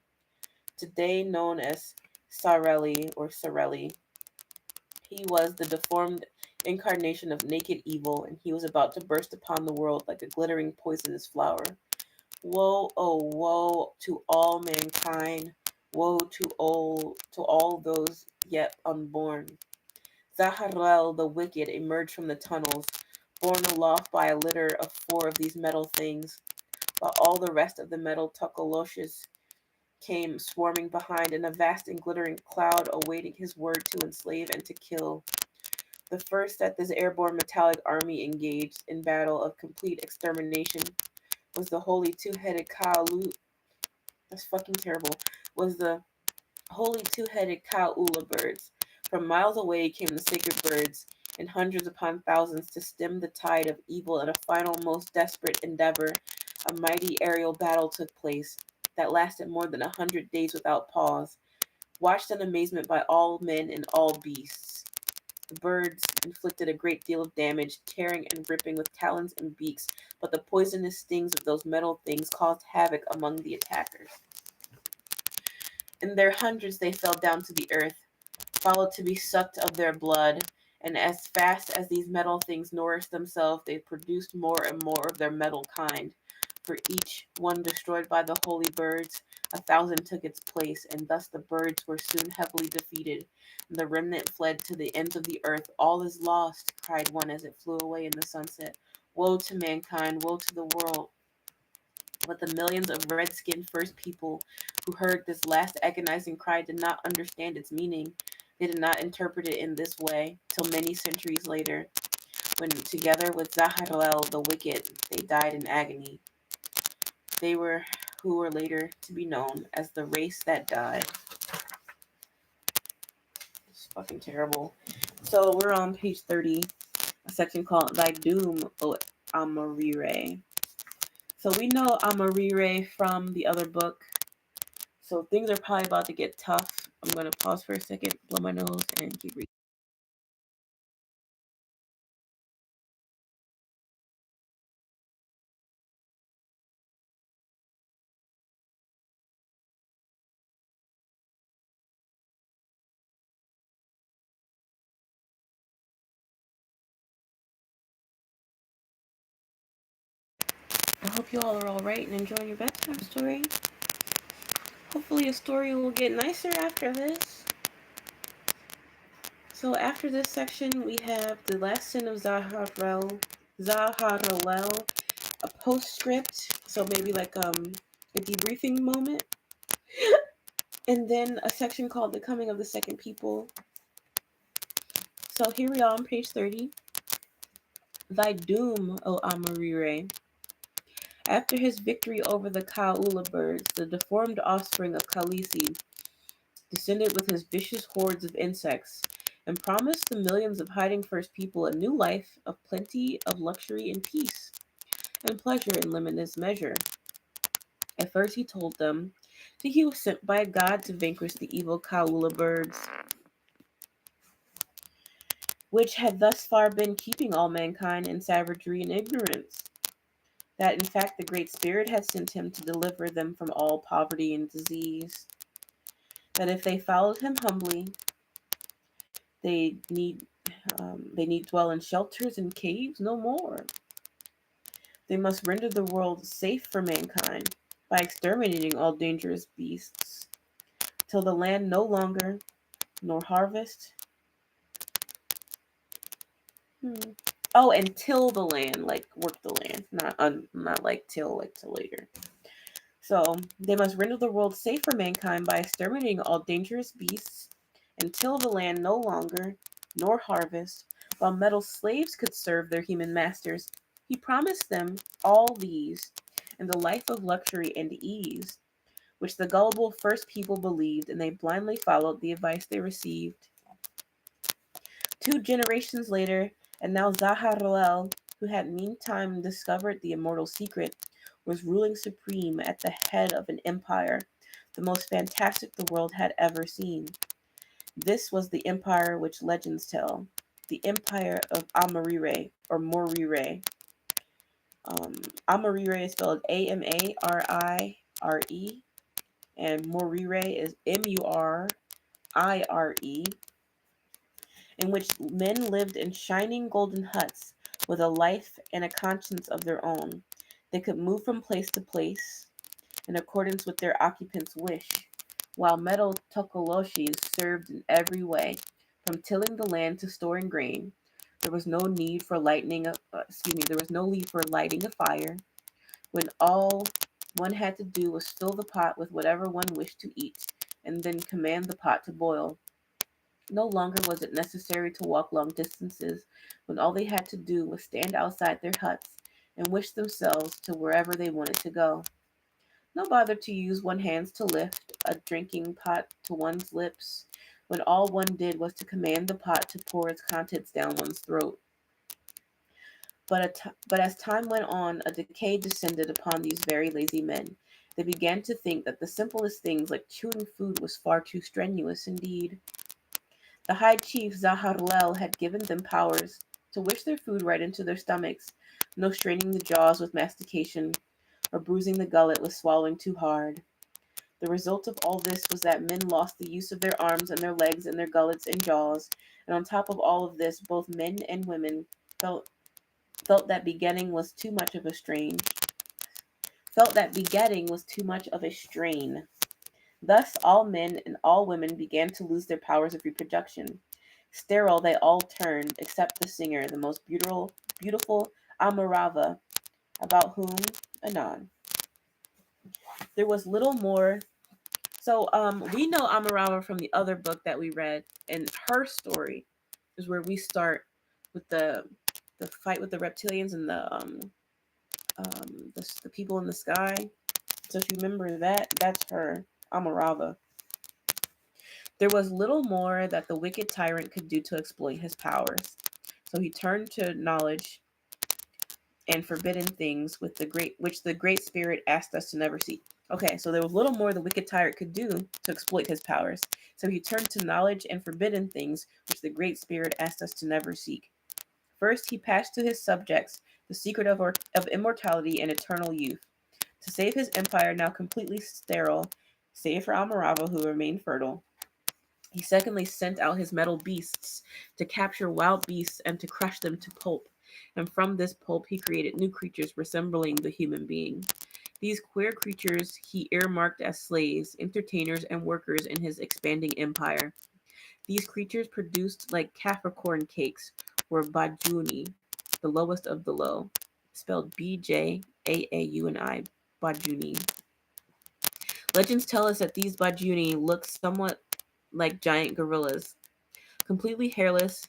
Today known as Sarelli, he was the deformed incarnation of naked evil, and he was about to burst upon the world like a glittering poisonous flower. Woe, oh woe to all mankind, woe to all those yet unborn. Zaharel the wicked emerged from the tunnels, borne aloft by a litter of four of these metal things, while all the rest of the metal Tuckaloshes came swarming behind in a vast and glittering cloud awaiting his word to enslave and to kill. The first that this airborne metallic army engaged in battle of complete extermination was the holy two-headed Kaalu. That's fucking terrible. Was the holy two-headed Kaula birds. From miles away came the sacred birds, in hundreds upon thousands, to stem the tide of evil in a final, most desperate endeavor a mighty aerial battle took place that lasted more than 100 days without pause, watched in amazement by all men and all beasts. The birds inflicted a great deal of damage, tearing and ripping with talons and beaks, but the poisonous stings of those metal things caused havoc among the attackers. In their hundreds they fell down to the earth, followed to be sucked of their blood, and as fast as these metal things nourished themselves, they produced more and more of their metal kind. For each one destroyed by the holy birds, 1,000 took its place, and thus the birds were soon heavily defeated, and the remnant fled to the ends of the earth. All is lost, cried one as it flew away in the sunset. Woe to mankind, woe to the world. But the millions of red-skinned first people who heard this last agonizing cry did not understand its meaning. They did not interpret it in this way till many centuries later, when together with Zaharel the wicked, they died in agony. They were who were later to be known as the race that died. It's fucking terrible. So we're on page 30, a section called Thy Doom, O Amarire. So we know Amarire from the other book. So things are probably about to get tough. I'm going to pause for a second, blow my nose, and keep reading. I hope you all are alright and enjoying your bedtime story. Hopefully your story will get nicer after this. So after this section, we have the last sin of Zaharel, a postscript, so maybe like a debriefing moment, and then a section called the coming of the second people. So here we are on page 30. Thy doom, O Amarire. After his victory over the Kaula birds, the deformed offspring of Khaleesi descended with his vicious hordes of insects and promised the millions of hiding first people a new life of plenty, of luxury and peace, and pleasure in limitless measure. At first he told them that he was sent by God to vanquish the evil Kaula birds, which had thus far been keeping all mankind in savagery and ignorance. That in fact the Great Spirit had sent him to deliver them from all poverty and disease. That if they followed him humbly, they need dwell in shelters and caves no more. They must render the world safe for mankind by exterminating all dangerous beasts, till the land no longer nor harvest. Oh, and till the land, like work the land, not like till later. So they must render the world safe for mankind by exterminating all dangerous beasts, until the land no longer nor harvest, while metal slaves could serve their human masters. He promised them all these, and the life of luxury and ease, which the gullible first people believed, and they blindly followed the advice they received. 2 generations later, and now Zaharel, who had meantime discovered the immortal secret, was ruling supreme at the head of an empire, the most fantastic the world had ever seen. This was the empire which legends tell, the empire of Amarire, or Morire. Amarire is spelled Amarire, and Morire is Murire, in which men lived in shining golden huts with a life and a conscience of their own. They could move from place to place in accordance with their occupants' wish, while metal tokoloshis served in every way, from tilling the land to storing grain. There was no need for lighting a fire, when all one had to do was fill the pot with whatever one wished to eat, and then command the pot to boil. No longer was it necessary to walk long distances, when all they had to do was stand outside their huts and wish themselves to wherever they wanted to go. No bother to use one's hands to lift a drinking pot to one's lips, when all one did was to command the pot to pour its contents down one's throat. But as time went on, a decay descended upon these very lazy men. They began to think that the simplest things like chewing food was far too strenuous indeed. The high chief Zaharlel had given them powers to wish their food right into their stomachs, no straining the jaws with mastication or bruising the gullet with swallowing too hard. The result of all this was that men lost the use of their arms and their legs and their gullets and jaws, and on top of all of this, both men and women felt that begetting was too much of a strain. Felt that begetting was too much of a strain. Thus, all men and all women began to lose their powers of reproduction. Sterile they all turned, except the singer, the most beautiful Amarava, about whom anon. There was little more. So, we know Amarava from the other book that we read, and her story is where we start with the fight with the reptilians and the people in the sky. So if you remember that, that's her, Amarava. There was little more that the wicked tyrant could do to exploit his powers. So he turned to knowledge and forbidden things which the great spirit asked us to never see. Okay, so there was little more the wicked tyrant could do to exploit his powers. So he turned to knowledge and forbidden things which the great spirit asked us to never seek. First, he passed to his subjects the secret of immortality and eternal youth. To save his empire, now completely sterile, save for Amarava, who remained fertile, he secondly sent out his metal beasts to capture wild beasts and to crush them to pulp. And from this pulp, he created new creatures resembling the human being. These queer creatures he earmarked as slaves, entertainers, and workers in his expanding empire. These creatures produced like Capricorn cakes were Bajuni, the lowest of the low, spelled Bjauni, Bajuni. Legends tell us that these Bajuni look somewhat like giant gorillas, completely hairless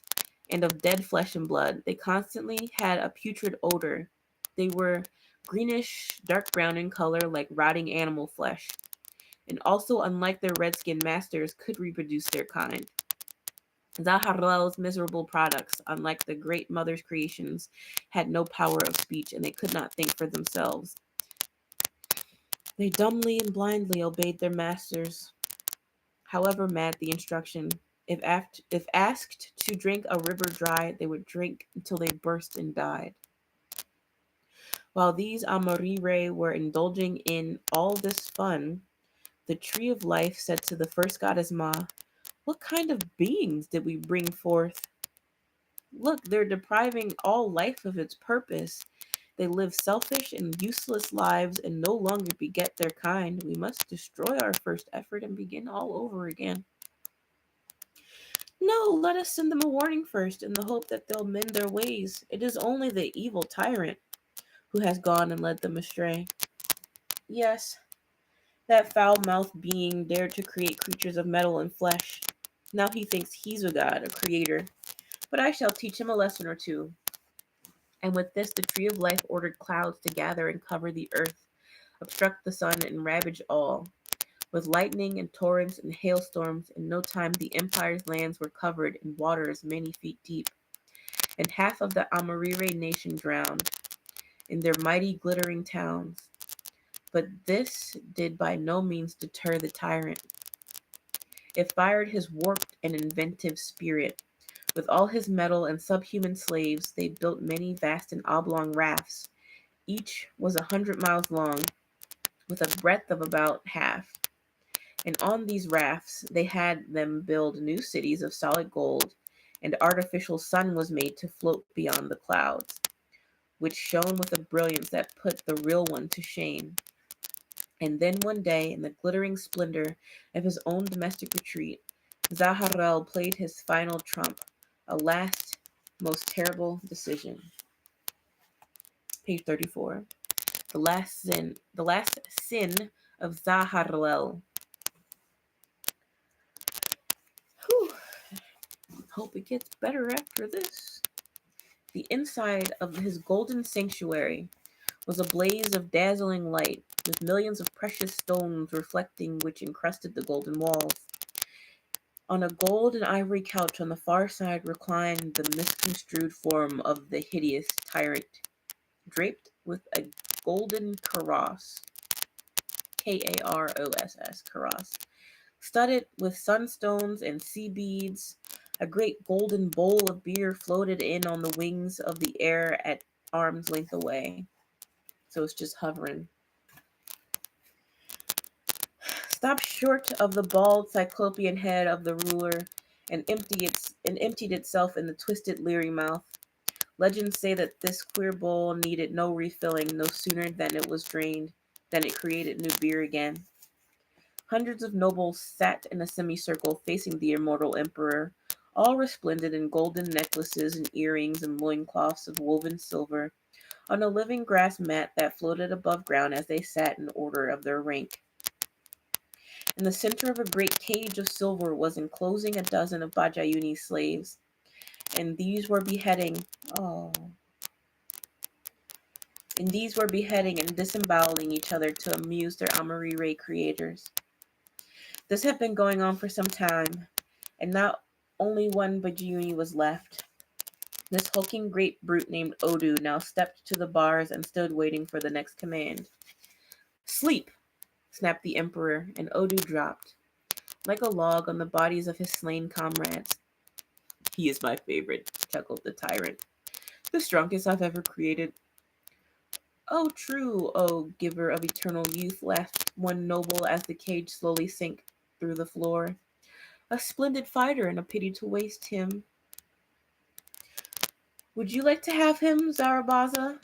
and of dead flesh and blood. They constantly had a putrid odor. They were greenish, dark brown in color like rotting animal flesh, and also, unlike their red-skinned masters, could reproduce their kind. Zaharlel's miserable products, unlike the Great Mother's creations, had no power of speech, and they could not think for themselves. They dumbly and blindly obeyed their masters, however mad the instruction. If asked to drink a river dry, they would drink until they burst and died. While these Amarire were indulging in all this fun, the tree of life said to the first goddess Ma, "What kind of beings did we bring forth? Look, they're depriving all life of its purpose. They live selfish and useless lives and no longer beget their kind. We must destroy our first effort and begin all over again." "No, let us send them a warning first in the hope that they'll mend their ways. It is only the evil tyrant who has gone and led them astray." "Yes, that foul-mouthed being dared to create creatures of metal and flesh. Now he thinks he's a god, a creator. But I shall teach him a lesson or two." And with this, the tree of life ordered clouds to gather and cover the earth, obstruct the sun, and ravage all. With lightning and torrents and hailstorms, in no time the empire's lands were covered in waters many feet deep, and half of the Amarire nation drowned in their mighty glittering towns. But this did by no means deter the tyrant. It fired his warped and inventive spirit. With all his metal and subhuman slaves, they built many vast and oblong rafts. Each was 100 miles long, with a breadth of about half. And on these rafts, they had them build new cities of solid gold. An artificial sun was made to float beyond the clouds, which shone with a brilliance that put the real one to shame. And then one day, in the glittering splendor of his own domestic retreat, Zaharel played his final trump, a last, most terrible decision. Page 34. The last sin of Zaharel. Whew. Hope it gets better after this. The inside of his golden sanctuary was a blaze of dazzling light, with millions of precious stones reflecting which encrusted the golden walls. On a gold and ivory couch on the far side reclined the misconstrued form of the hideous tyrant, draped with a golden kaross, Kaross, kaross, studded with sunstones and sea beads. A great golden bowl of beer floated in on the wings of the air at arm's length away. So it's just hovering. Stopped short of the bald cyclopean head of the ruler and emptied itself in the twisted leery mouth. Legends say that this queer bowl needed no refilling no sooner than it was drained, than it created new beer again. Hundreds of nobles sat in a semicircle facing the immortal emperor, all resplendent in golden necklaces and earrings and loincloths of woven silver, on a living grass mat that floated above ground as they sat in order of their rank. In the center of a great cage of silver was enclosing a dozen of Bajayuni's slaves, and these were beheading. Oh. And these were beheading and disemboweling each other to amuse their Amari creators. This had been going on for some time, and not only one Bajayuni was left. This hulking great brute named Odu now stepped to the bars and stood waiting for the next command. Sleep! Snapped the emperor, and Odu dropped, like a log on the bodies of his slain comrades. He is my favorite, chuckled the tyrant. The strongest I've ever created. Oh, true, oh, giver of eternal youth, laughed one noble as the cage slowly sank through the floor. A splendid fighter, and a pity to waste him. Would you like to have him, Zarabaza?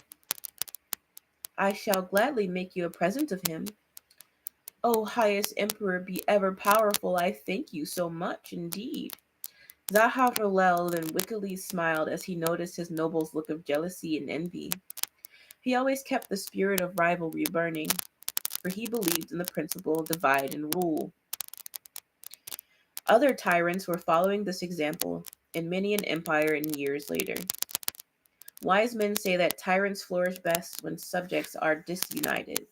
I shall gladly make you a present of him. Oh, highest emperor, be ever powerful, I thank you so much indeed. Zahavralel then wickedly smiled as he noticed his noble's look of jealousy and envy. He always kept the spirit of rivalry burning, for he believed in the principle of divide and rule. Other tyrants were following this example, in many an empire and years later. Wise men say that tyrants flourish best when subjects are disunited.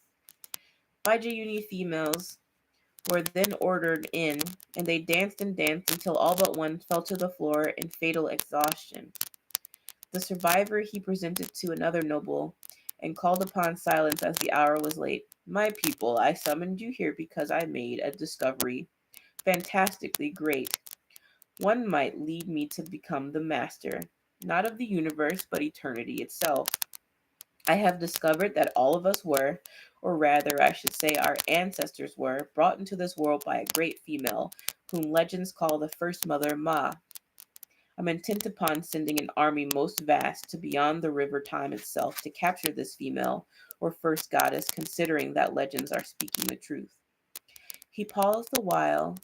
Bajayuni females were then ordered in, and they danced and danced until all but one fell to the floor in fatal exhaustion. The survivor he presented to another noble, and called upon silence as the hour was late. My people, I summoned you here because I made a discovery fantastically great. One might lead me to become the master, not of the universe, but eternity itself. I have discovered that all of us were, or rather, I should say, our ancestors were, brought into this world by a great female, whom legends call the first mother Ma. I'm intent upon sending an army most vast to beyond the river time itself to capture this female, or first goddess, considering that legends are speaking the truth. He paused a while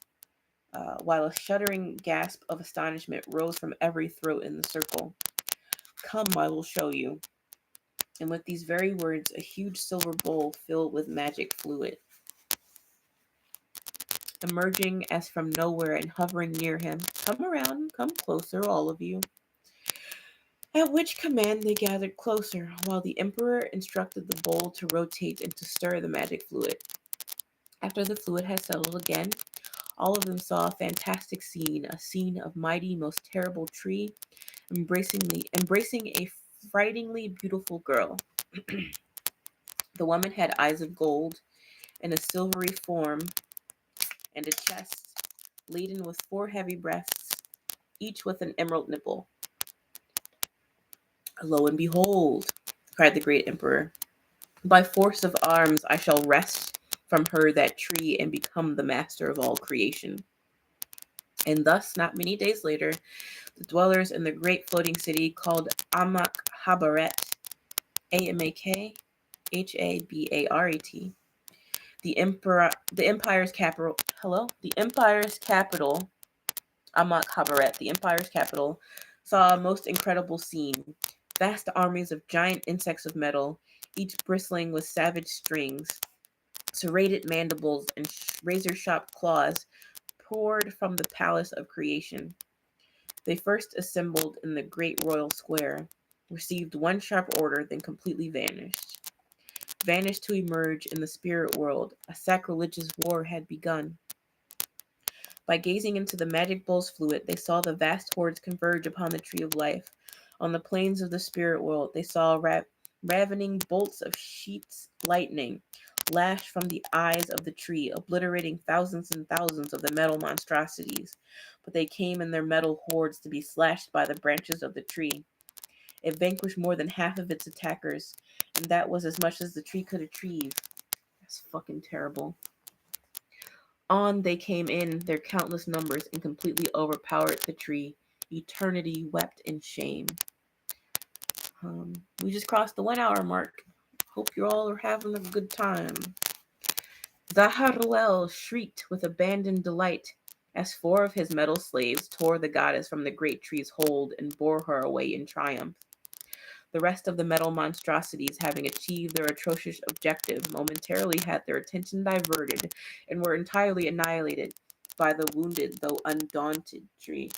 a shuddering gasp of astonishment rose from every throat in the circle. Come, I will show you. And with these very words, a huge silver bowl filled with magic fluid, emerging as from nowhere and hovering near him. Come around, come closer, all of you. At which command they gathered closer, while the emperor instructed the bowl to rotate and to stir the magic fluid. After the fluid had settled again, all of them saw a fantastic scene, a scene of mighty, most terrible tree, embracing a frighteningly beautiful girl. The woman had eyes of gold, and a silvery form, and a chest laden with 4 heavy breasts, each with an emerald nipple. Lo and behold, cried the great emperor, by force of arms I shall wrest from her that tree and become the master of all creation. And thus, not many days later, the dwellers in the great floating city called Amak Habaret, Amakhabaret, the empire's capital, Amak Habaret, the empire's capital, saw a most incredible scene. Vast armies of giant insects of metal, each bristling with savage strings, serrated mandibles, and razor-sharp claws, poured from the palace of creation. They first assembled in the great royal square, received one sharp order, then completely vanished. Vanished to emerge in the spirit world. A sacrilegious war had begun. By gazing into the magic bowl's fluid, they saw the vast hordes converge upon the tree of life. On the plains of the spirit world, they saw ravening bolts of sheets lightning lash from the eyes of the tree, obliterating thousands and thousands of the metal monstrosities. But they came in their metal hordes to be slashed by the branches of the tree. It vanquished more than half of its attackers, and that was as much as the tree could achieve. That's fucking terrible. On they came in their countless numbers and completely overpowered the tree. Eternity wept in shame. We just crossed the 1 hour mark. Hope you all are having a good time. Zaharuel shrieked with abandoned delight as 4 of his metal slaves tore the goddess from the great tree's hold and bore her away in triumph. The rest of the metal monstrosities, having achieved their atrocious objective, momentarily had their attention diverted and were entirely annihilated by the wounded though undaunted tree.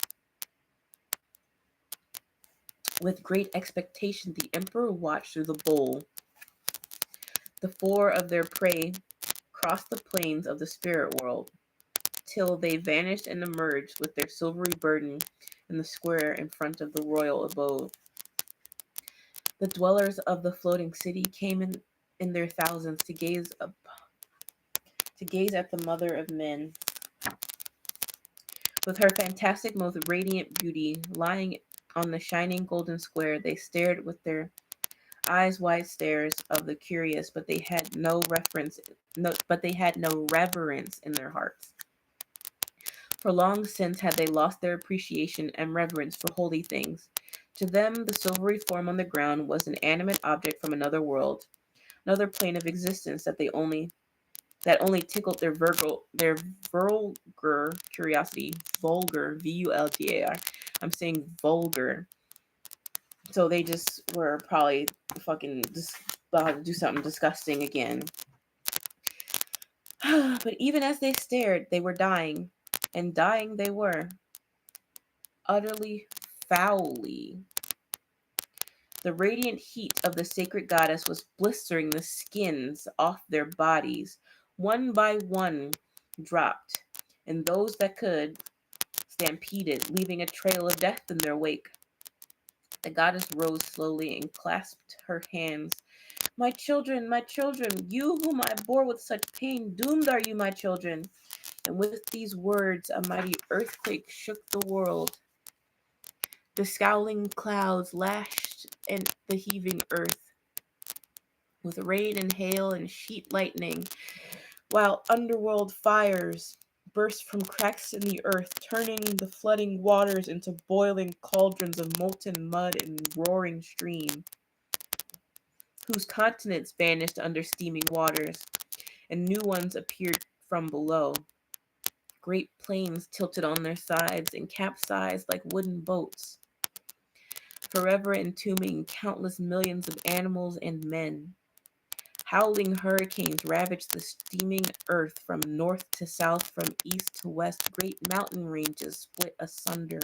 With great expectation, the emperor watched through the bowl. The 4 of their prey crossed the plains of the spirit world, till they vanished and emerged with their silvery burden in the square in front of the royal abode. The dwellers of the floating city came in their thousands to gaze at the mother of men. With her fantastic, most radiant beauty lying on the shining golden square, they stared with their eyes wide stares of the curious, but they had no reverence in their hearts. For long since had they lost their appreciation and reverence for holy things. To them, the silvery form on the ground was an animate object from another world, another plane of existence that only tickled their vulgar curiosity. Vulgar, vulgar. I'm saying vulgar. So they just were probably fucking just about to do something disgusting again. But even as they stared, they were dying, and dying they were, utterly, foully. The radiant heat of the sacred goddess was blistering the skins off their bodies. One by one dropped, and those that could stampeded, leaving a trail of death in their wake. The goddess rose slowly and clasped her hands. My children, you whom I bore with such pain, doomed are you, my children. And with these words, a mighty earthquake shook the world. The scowling clouds lashed in the heaving earth with rain and hail and sheet lightning, while underworld fires burst from cracks in the earth, turning the flooding waters into boiling cauldrons of molten mud and roaring stream, whose continents vanished under steaming waters, and new ones appeared from below. Great plains tilted on their sides and capsized like wooden boats, forever entombing countless millions of animals and men. Howling hurricanes ravaged the steaming earth from north to south, from east to west. Great mountain ranges split asunder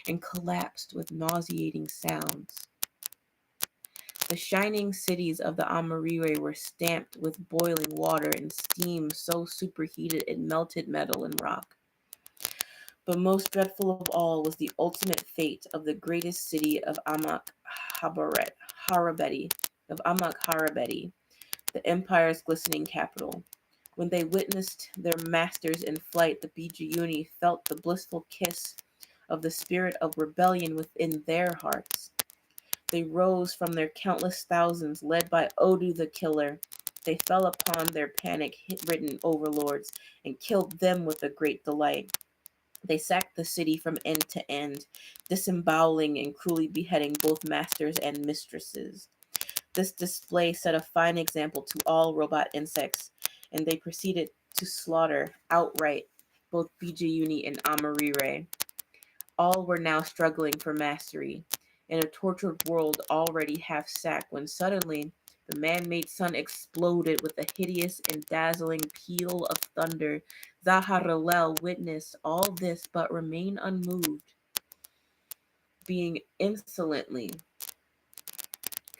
and collapsed with nauseating sounds. The shining cities of the Amarire were stamped with boiling water and steam so superheated it melted metal and rock. But most dreadful of all was the ultimate fate of the greatest city of Amak Harabeti, the empire's glistening capital. When they witnessed their masters in flight, the Bijayuni felt the blissful kiss of the spirit of rebellion within their hearts. They rose from their countless thousands, led by Odu the killer. They fell upon their panic-ridden overlords and killed them with a great delight. They sacked the city from end to end, disemboweling and cruelly beheading both masters and mistresses. This display set a fine example to all robot insects, and they proceeded to slaughter outright both Bijayuni and Amarire. All were now struggling for mastery, in a tortured world already half sacked, when suddenly the man-made sun exploded with a hideous and dazzling peal of thunder. Zaharalel witnessed all this but remained unmoved, being insolently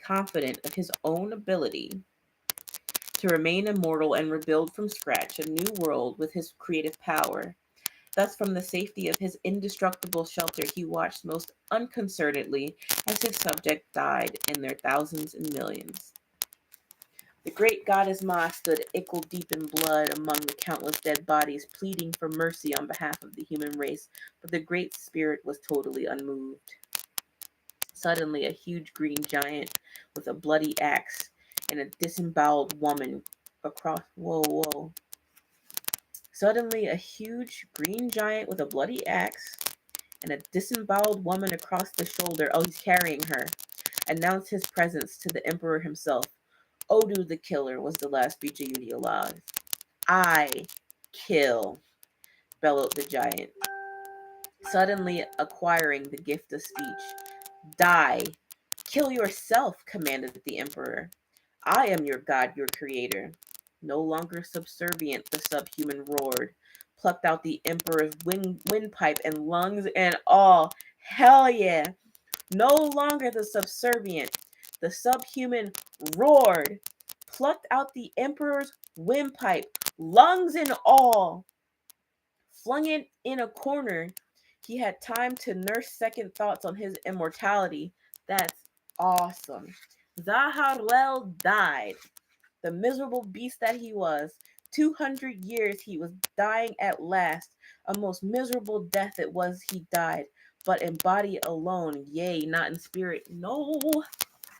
confident of his own ability to remain immortal and rebuild from scratch a new world with his creative power. Thus, from the safety of his indestructible shelter, he watched most unconcernedly as his subject died in their thousands and millions. The great goddess Ma stood ankle deep in blood among the countless dead bodies, pleading for mercy on behalf of the human race, but the great spirit was totally unmoved. Suddenly, a huge green giant with a bloody axe and a disemboweled woman across. Whoa, whoa. Suddenly, a huge green giant with a bloody axe and a disemboweled woman across the shoulder, oh, he's carrying her, announced his presence to the emperor himself. Odu the killer was the last Bijayuni alive. I kill, bellowed the giant, suddenly acquiring the gift of speech. Die. Kill yourself, commanded the emperor. I am your god, your creator. No longer subservient, the subhuman roared, plucked out the emperor's windpipe and lungs and all. Hell yeah. No longer the subservient, the subhuman roared, plucked out the emperor's windpipe, lungs and all, flung it in a corner. He had time to nurse second thoughts on his immortality. That's awesome. Zaharel died, the miserable beast that he was. 200 years he was dying at last. A most miserable death it was he died, but in body alone, yea, not in spirit. No,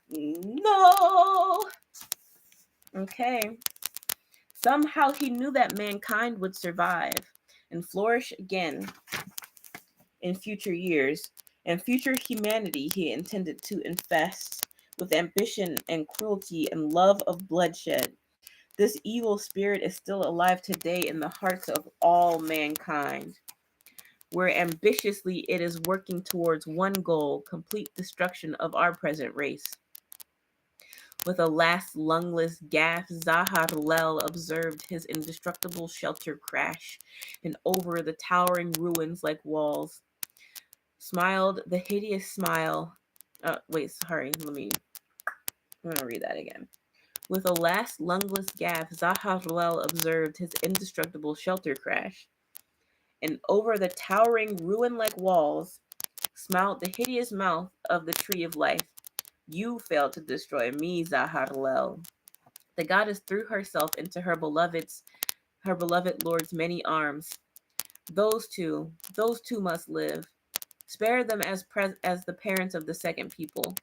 no. Okay. Somehow he knew that mankind would survive and flourish again in future years, and future humanity he intended to infest with ambition and cruelty and love of bloodshed. This evil spirit is still alive today in the hearts of all mankind, where ambitiously it is working towards one goal, complete destruction of our present race. With a last lungless gasp, Zahar Lel observed his indestructible shelter crash, and over the towering ruins like walls, smiled the hideous smile. I'm gonna read that again. With a last lungless gasp, Zaharluel observed his indestructible shelter crash, and over the towering ruin-like walls smiled the hideous mouth of the tree of life. You failed to destroy me, Zaharluel. The goddess threw herself into her beloved lord's many arms. Those two must live. Spare them as the parents of the second people.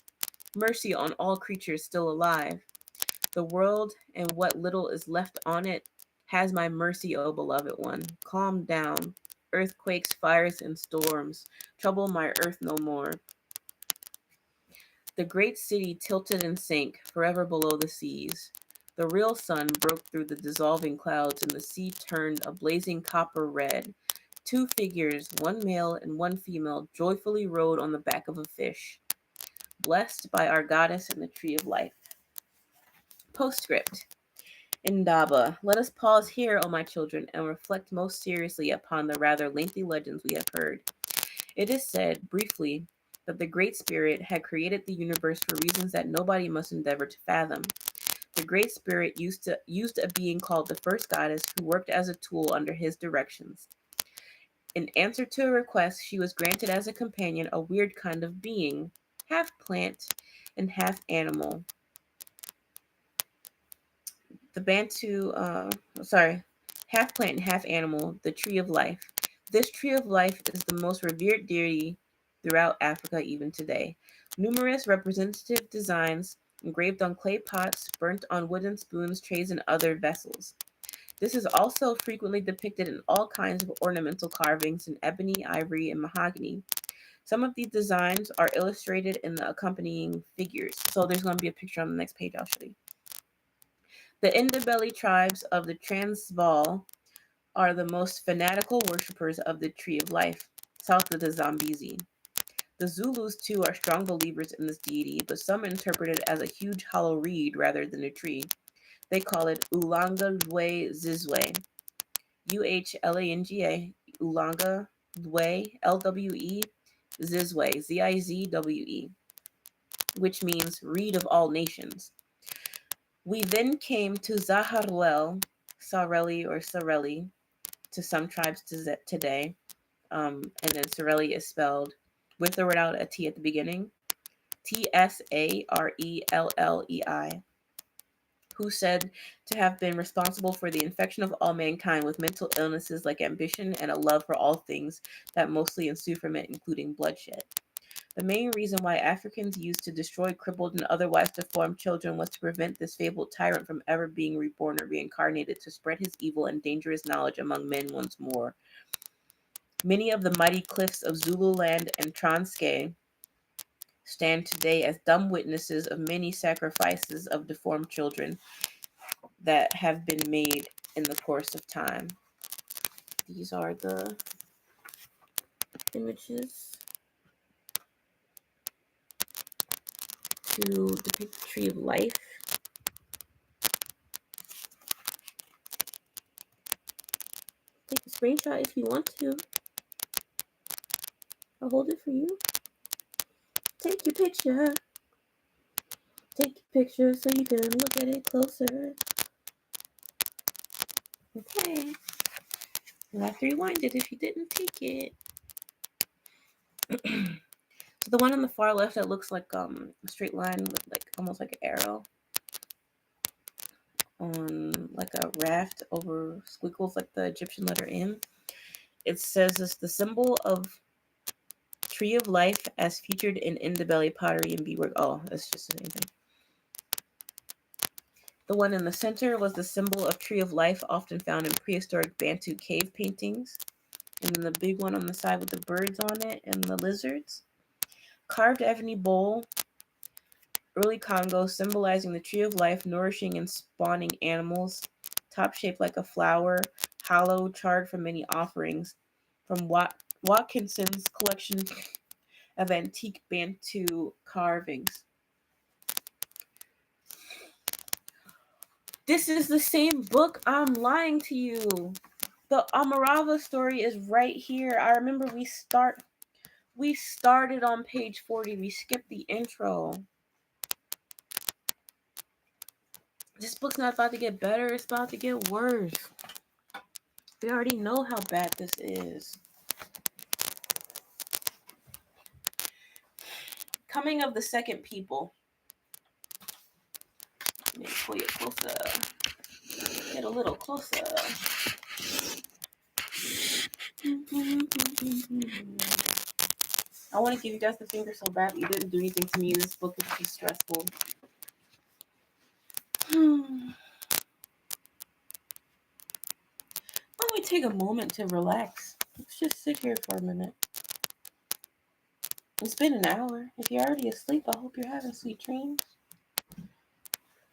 Mercy on all creatures still alive. The world and what little is left on it has my mercy, O beloved one. Calm down. Earthquakes, fires, and storms trouble my earth no more. The great city tilted and sank, forever below the seas. The real sun broke through the dissolving clouds, and the sea turned a blazing copper red. Two figures, one male and one female, joyfully rode on the back of a fish, blessed by our goddess and the tree of life. Postscript. Indaba. Let us pause here, O my children, and reflect most seriously upon the rather lengthy legends we have heard. It is said, briefly, that the Great Spirit had created the universe for reasons that nobody must endeavor to fathom. The Great Spirit used a being called the First Goddess who worked as a tool under his directions. In answer to a request, she was granted as a companion a weird kind of being, half plant and half animal. The Bantu, half plant and half animal, the tree of life. This tree of life is the most revered deity throughout Africa even today. Numerous representative designs engraved on clay pots, burnt on wooden spoons, trays, and other vessels. This is also frequently depicted in all kinds of ornamental carvings in ebony, ivory, and mahogany. Some of these designs are illustrated in the accompanying figures. So there's going to be a picture on the next page I'll show you. The Indaba tribes of the Transvaal are the most fanatical worshippers of the Tree of Life, south of the Zambezi. The Zulus, too, are strong believers in this deity, but some interpret it as a huge hollow reed rather than a tree. They call it Ulanga Lwe Zizwe. Uhlanga, Ulanga Lwe, Lwe, Zizwe, Zizwe, which means reed of all nations. We then came to Zaharwel, Sareli, to some tribes today. And then Sarelli is spelled with or without a T at the beginning. Tsarellei, who said to have been responsible for the infection of all mankind with mental illnesses like ambition and a love for all things that mostly ensue from it, including bloodshed. The main reason why Africans used to destroy crippled and otherwise deformed children was to prevent this fabled tyrant from ever being reborn or reincarnated to spread his evil and dangerous knowledge among men once more. Many of the mighty cliffs of Zululand and Transkei stand today as dumb witnesses of many sacrifices of deformed children that have been made in the course of time. These are the images to depict the tree of life. Take a screenshot if you want to. I'll hold it for you. Take your picture. Take your picture so you can look at it closer. Okay. You'll have to rewind it if you didn't take it. So the one on the far left that looks like a straight line with like almost like an arrow on like a raft over squiggles like the Egyptian letter M. It says it's the symbol of tree of life as featured in Indaba pottery and beadwork. Oh, that's just the same thing. The one in the center was the symbol of tree of life, often found in prehistoric Bantu cave paintings. And then the big one on the side with the birds on it and the lizards. Carved ebony bowl, early Congo, symbolizing the tree of life, nourishing and spawning animals. Top shaped like a flower, hollow, charred from many offerings. From Watkinson's collection of antique Bantu carvings. This is the same book. I'm lying to you. The Amarava story is right here. I remember we started on page 40. We skipped the intro. This book's not about to get better. It's about to get worse. We already know how bad this is. Coming of the second people. Let me pull you closer. Get a little closer. I want to give you guys the finger so bad, but you didn't do anything to me. This book is too stressful. Why don't we take a moment to relax? Let's just sit here for a minute. It's been an hour. If you're already asleep, I hope you're having sweet dreams.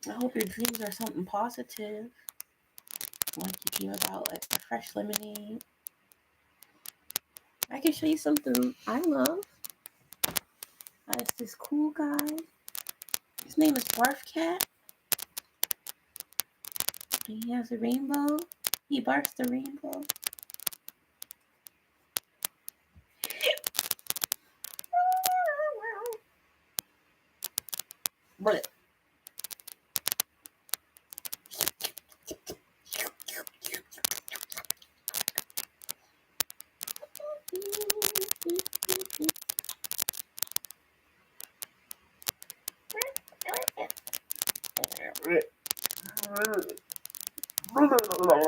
I hope your dreams are something positive. Like you dream about like a fresh lemonade. I can show you something I love. It's this cool guy. His name is Barf Cat. And he has a rainbow. He barks the rainbow. But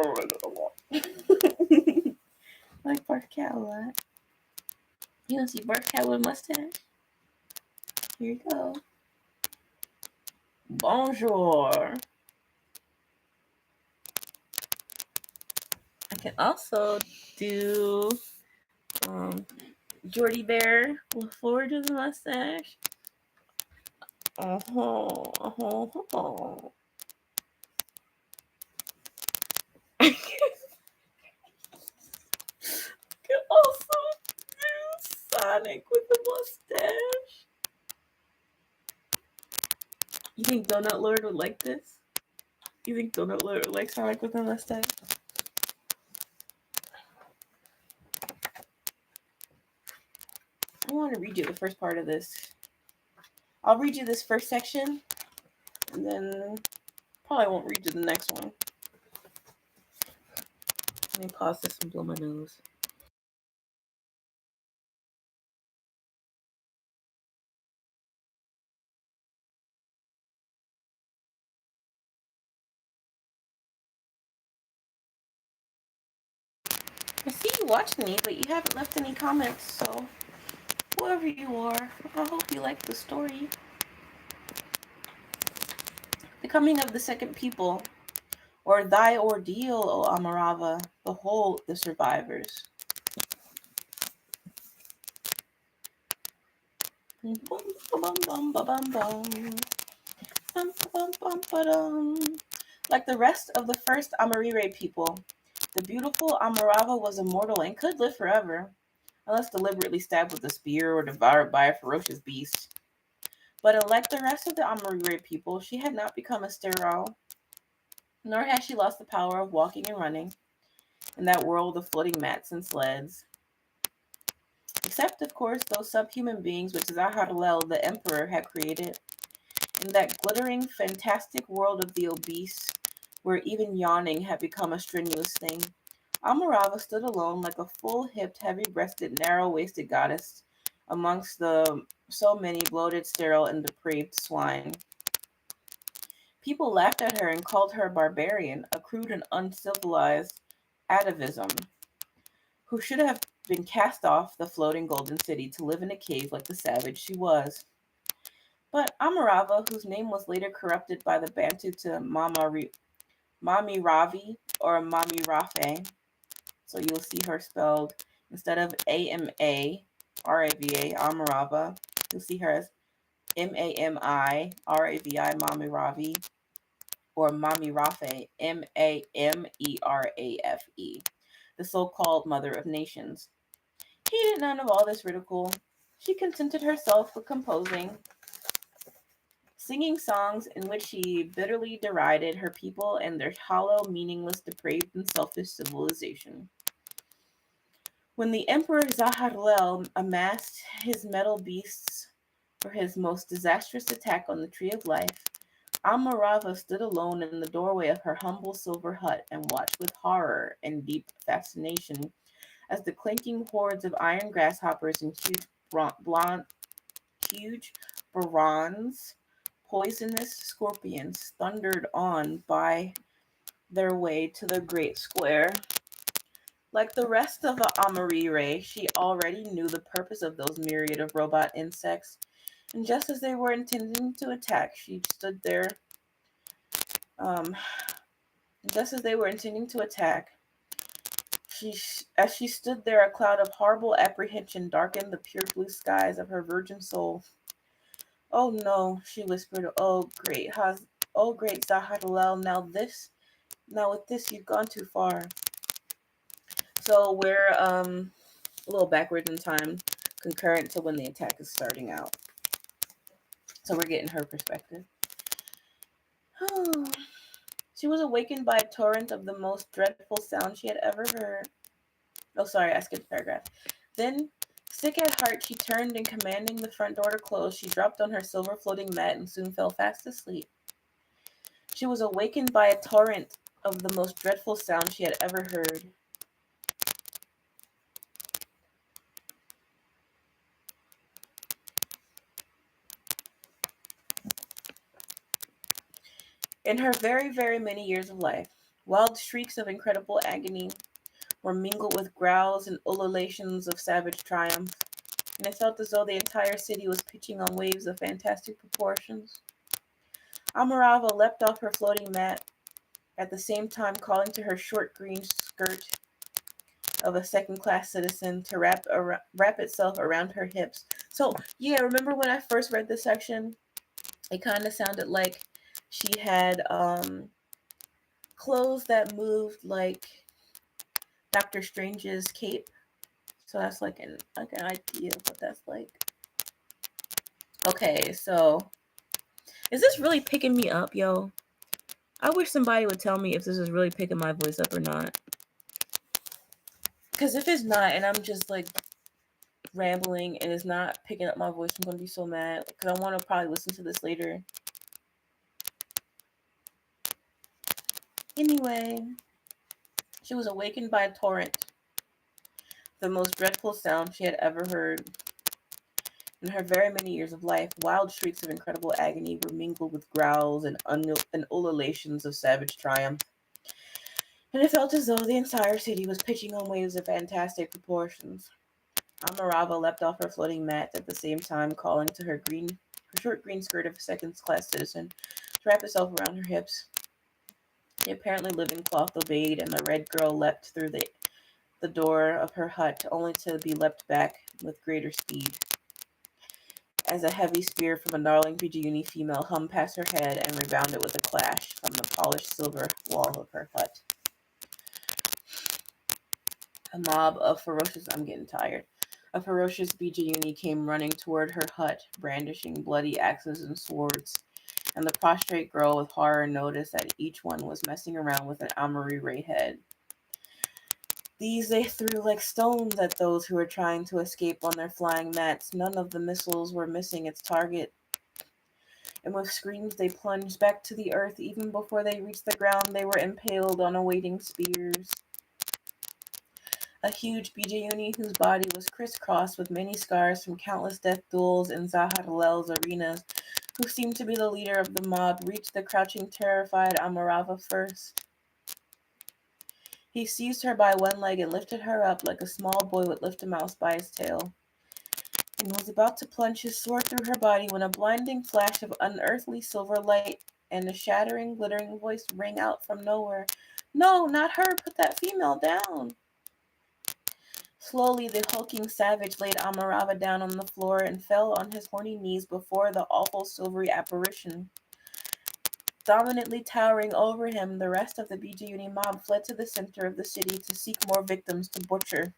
I like Barf Cat a lot. You want to see Barf Cat with a mustache? Here you go. Bonjour. I can also do Jordy Bear with Forward with a mustache. I can also do Sonic with a mustache. You think Donut Lord would like this? You think Donut Lord would like Sonic with a mustache? I want to read you the first part of this. I'll read you this first section, and then probably won't read you the next one. Let me pause this and blow my nose. I see you watching me, but you haven't left any comments, so whoever you are, I hope you like the story. The coming of the second people, or thy ordeal, O Amarava, behold the survivors. Like the rest of the first Amarire people, the beautiful Amarava was immortal and could live forever, unless deliberately stabbed with a spear or devoured by a ferocious beast. But unlike the rest of the Amarire people, she had not become a sterile, nor had she lost the power of walking and running in that world of floating mats and sleds. Except, of course, those subhuman beings which Zaharlel, the emperor, had created. In that glittering, fantastic world of the obese, where even yawning had become a strenuous thing, Amarava stood alone like a full-hipped, heavy-breasted, narrow-waisted goddess amongst the so many bloated, sterile, and depraved swine. People laughed at her and called her a barbarian, a crude and uncivilized atavism, who should have been cast off the floating golden city to live in a cave like the savage she was. But Amarava, whose name was later corrupted by the Bantu to Mami Ravi or Mami Rafe, so you'll see her spelled instead of Amaravi, Amarava, you'll see her as Mami-Ravi, Mami Ravi, or Mami Rafe, Mamerafe, the so-called Mother of Nations. Heeded none of all this ridicule. She contented herself with composing, singing songs in which she bitterly derided her people and their hollow, meaningless, depraved, and selfish civilization. When the Emperor Zaharlel amassed his metal beasts for his most disastrous attack on the Tree of Life, Amarava stood alone in the doorway of her humble silver hut and watched with horror and deep fascination as the clinking hordes of iron grasshoppers and huge bronze poisonous scorpions thundered on by their way to the great square. Like the rest of the Amarire, she already knew the purpose of those myriad of robot insects, and just as they were intending to attack, she stood there. Um, just as they were intending to attack, as she stood there, a cloud of horrible apprehension darkened the pure blue skies of her virgin soul. "Oh no," she whispered. "Oh great Zahatalel, now with this you've gone too far." So we're a little backwards in time, concurrent to when the attack is starting out. So we're getting her perspective. She was awakened by a torrent of the most dreadful sound she had ever heard. Oh, sorry, I skipped a paragraph. Then, sick at heart, she turned and commanding the front door to close, she dropped on her silver floating mat and soon fell fast asleep. She was awakened by a torrent of the most dreadful sound she had ever heard. In her very, very many years of life, wild shrieks of incredible agony were mingled with growls and ululations of savage triumph, and it felt as though the entire city was pitching on waves of fantastic proportions. Amarava leapt off her floating mat, at the same time calling to her short green skirt of a second-class citizen to wrap itself around her hips. So, yeah, remember when I first read this section? It kind of sounded like she had clothes that moved like Doctor Strange's cape. So that's like an idea of what that's like. Okay, so is this really picking me up, yo? I wish somebody would tell me if this is really picking my voice up or not. Because if it's not, and I'm just like rambling and it's not picking up my voice, I'm gonna be so mad. Because I want to probably listen to this later. Anyway, She was awakened by a torrent, the most dreadful sound she had ever heard. In her very many years of life, wild shrieks of incredible agony were mingled with growls and ululations of savage triumph, and it felt as though the entire city was pitching on waves of fantastic proportions. Amarava leapt off her floating mat, at the same time calling to her short green skirt of a second-class citizen to wrap itself around her hips. The apparently living cloth obeyed, and the red girl leapt through the door of her hut, only to be leapt back with greater speed, as a heavy spear from a gnarling Bijayuni female hummed past her head and rebounded with a clash from the polished silver wall of her hut. A mob of ferocious Bijayuni came running toward her hut, brandishing bloody axes and swords, and the prostrate girl with horror noticed that each one was messing around with an Amari head. These they threw like stones at those who were trying to escape on their flying mats. None of the missiles were missing its target, and with screams they plunged back to the earth. Even before they reached the ground, they were impaled on awaiting spears. A huge Bijayuni whose body was crisscrossed with many scars from countless death duels in Zaharlal's arenas, who seemed to be the leader of the mob, reached the crouching, terrified Amarava first. He seized her by one leg and lifted her up like a small boy would lift a mouse by his tail, and was about to plunge his sword through her body when a blinding flash of unearthly silver light and a shattering, glittering voice rang out from nowhere. "No, not her! Put that female down!" Slowly, the hulking savage laid Amarava down on the floor and fell on his horny knees before the awful silvery apparition. Dominantly towering over him, the rest of the Bijayuni mob fled to the center of the city to seek more victims to butcher.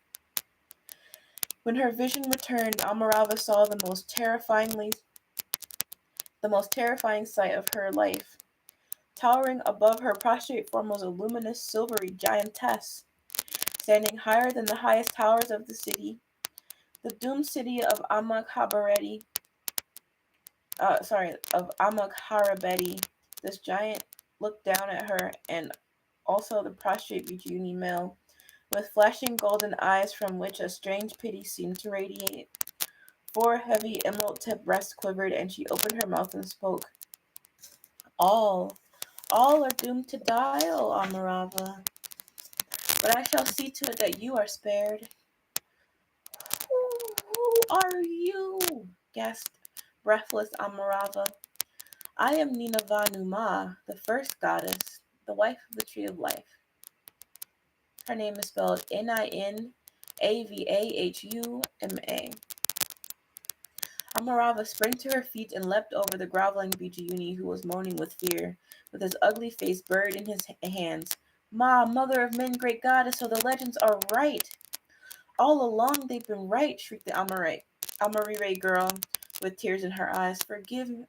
When her vision returned, Amarava saw the most terrifying sight of her life. Towering above her prostrate form was a luminous, silvery giantess, standing higher than the highest towers of the city. The doomed city of Amagharabedi. This giant looked down at her and also the prostrate Bijuni male, with flashing golden eyes from which a strange pity seemed to radiate. 4 heavy emerald-tipped breasts quivered, and she opened her mouth and spoke. All are doomed to die, O Amarava. But I shall see to it that you are spared. Who are you? Gasped breathless Amarava. I am Ninavanuma, the first goddess, the wife of the tree of life. Her name is spelled Ninavahuma. Amarava sprang to her feet and leapt over the groveling Bijayuni, who was moaning with fear, with his ugly face buried in his hands. "Ma, mother of men, great goddess, so the legends are right. All along they've been right," shrieked the Amarire girl, with tears in her eyes. Forgive,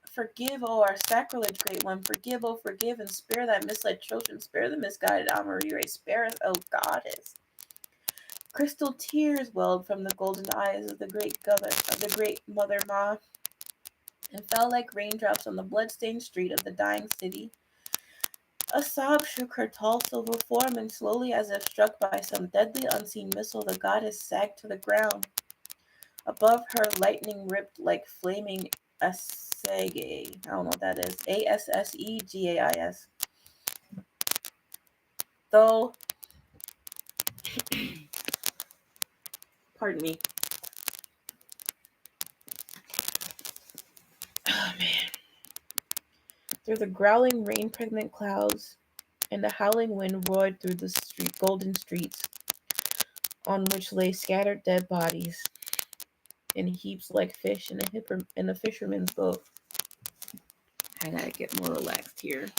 O our sacrilege, great one. Forgive, O forgive, and spare that misled Trojan. Spare the misguided Amarire. Spare us, O goddess. Crystal tears welled from the golden eyes of the great mother Ma, and fell like raindrops on the blood-stained street of the dying city. A sob shook her tall silver form, and slowly, as if struck by some deadly unseen missile, the goddess sagged to the ground. Above her, lightning ripped like flaming assegais. I don't know what that is. Assegais. Though, pardon me. Oh, man. Through the growling, rain-pregnant clouds, and a howling wind roared through the golden streets, on which lay scattered dead bodies in heaps like fish in a fisherman's boat. I gotta get more relaxed here.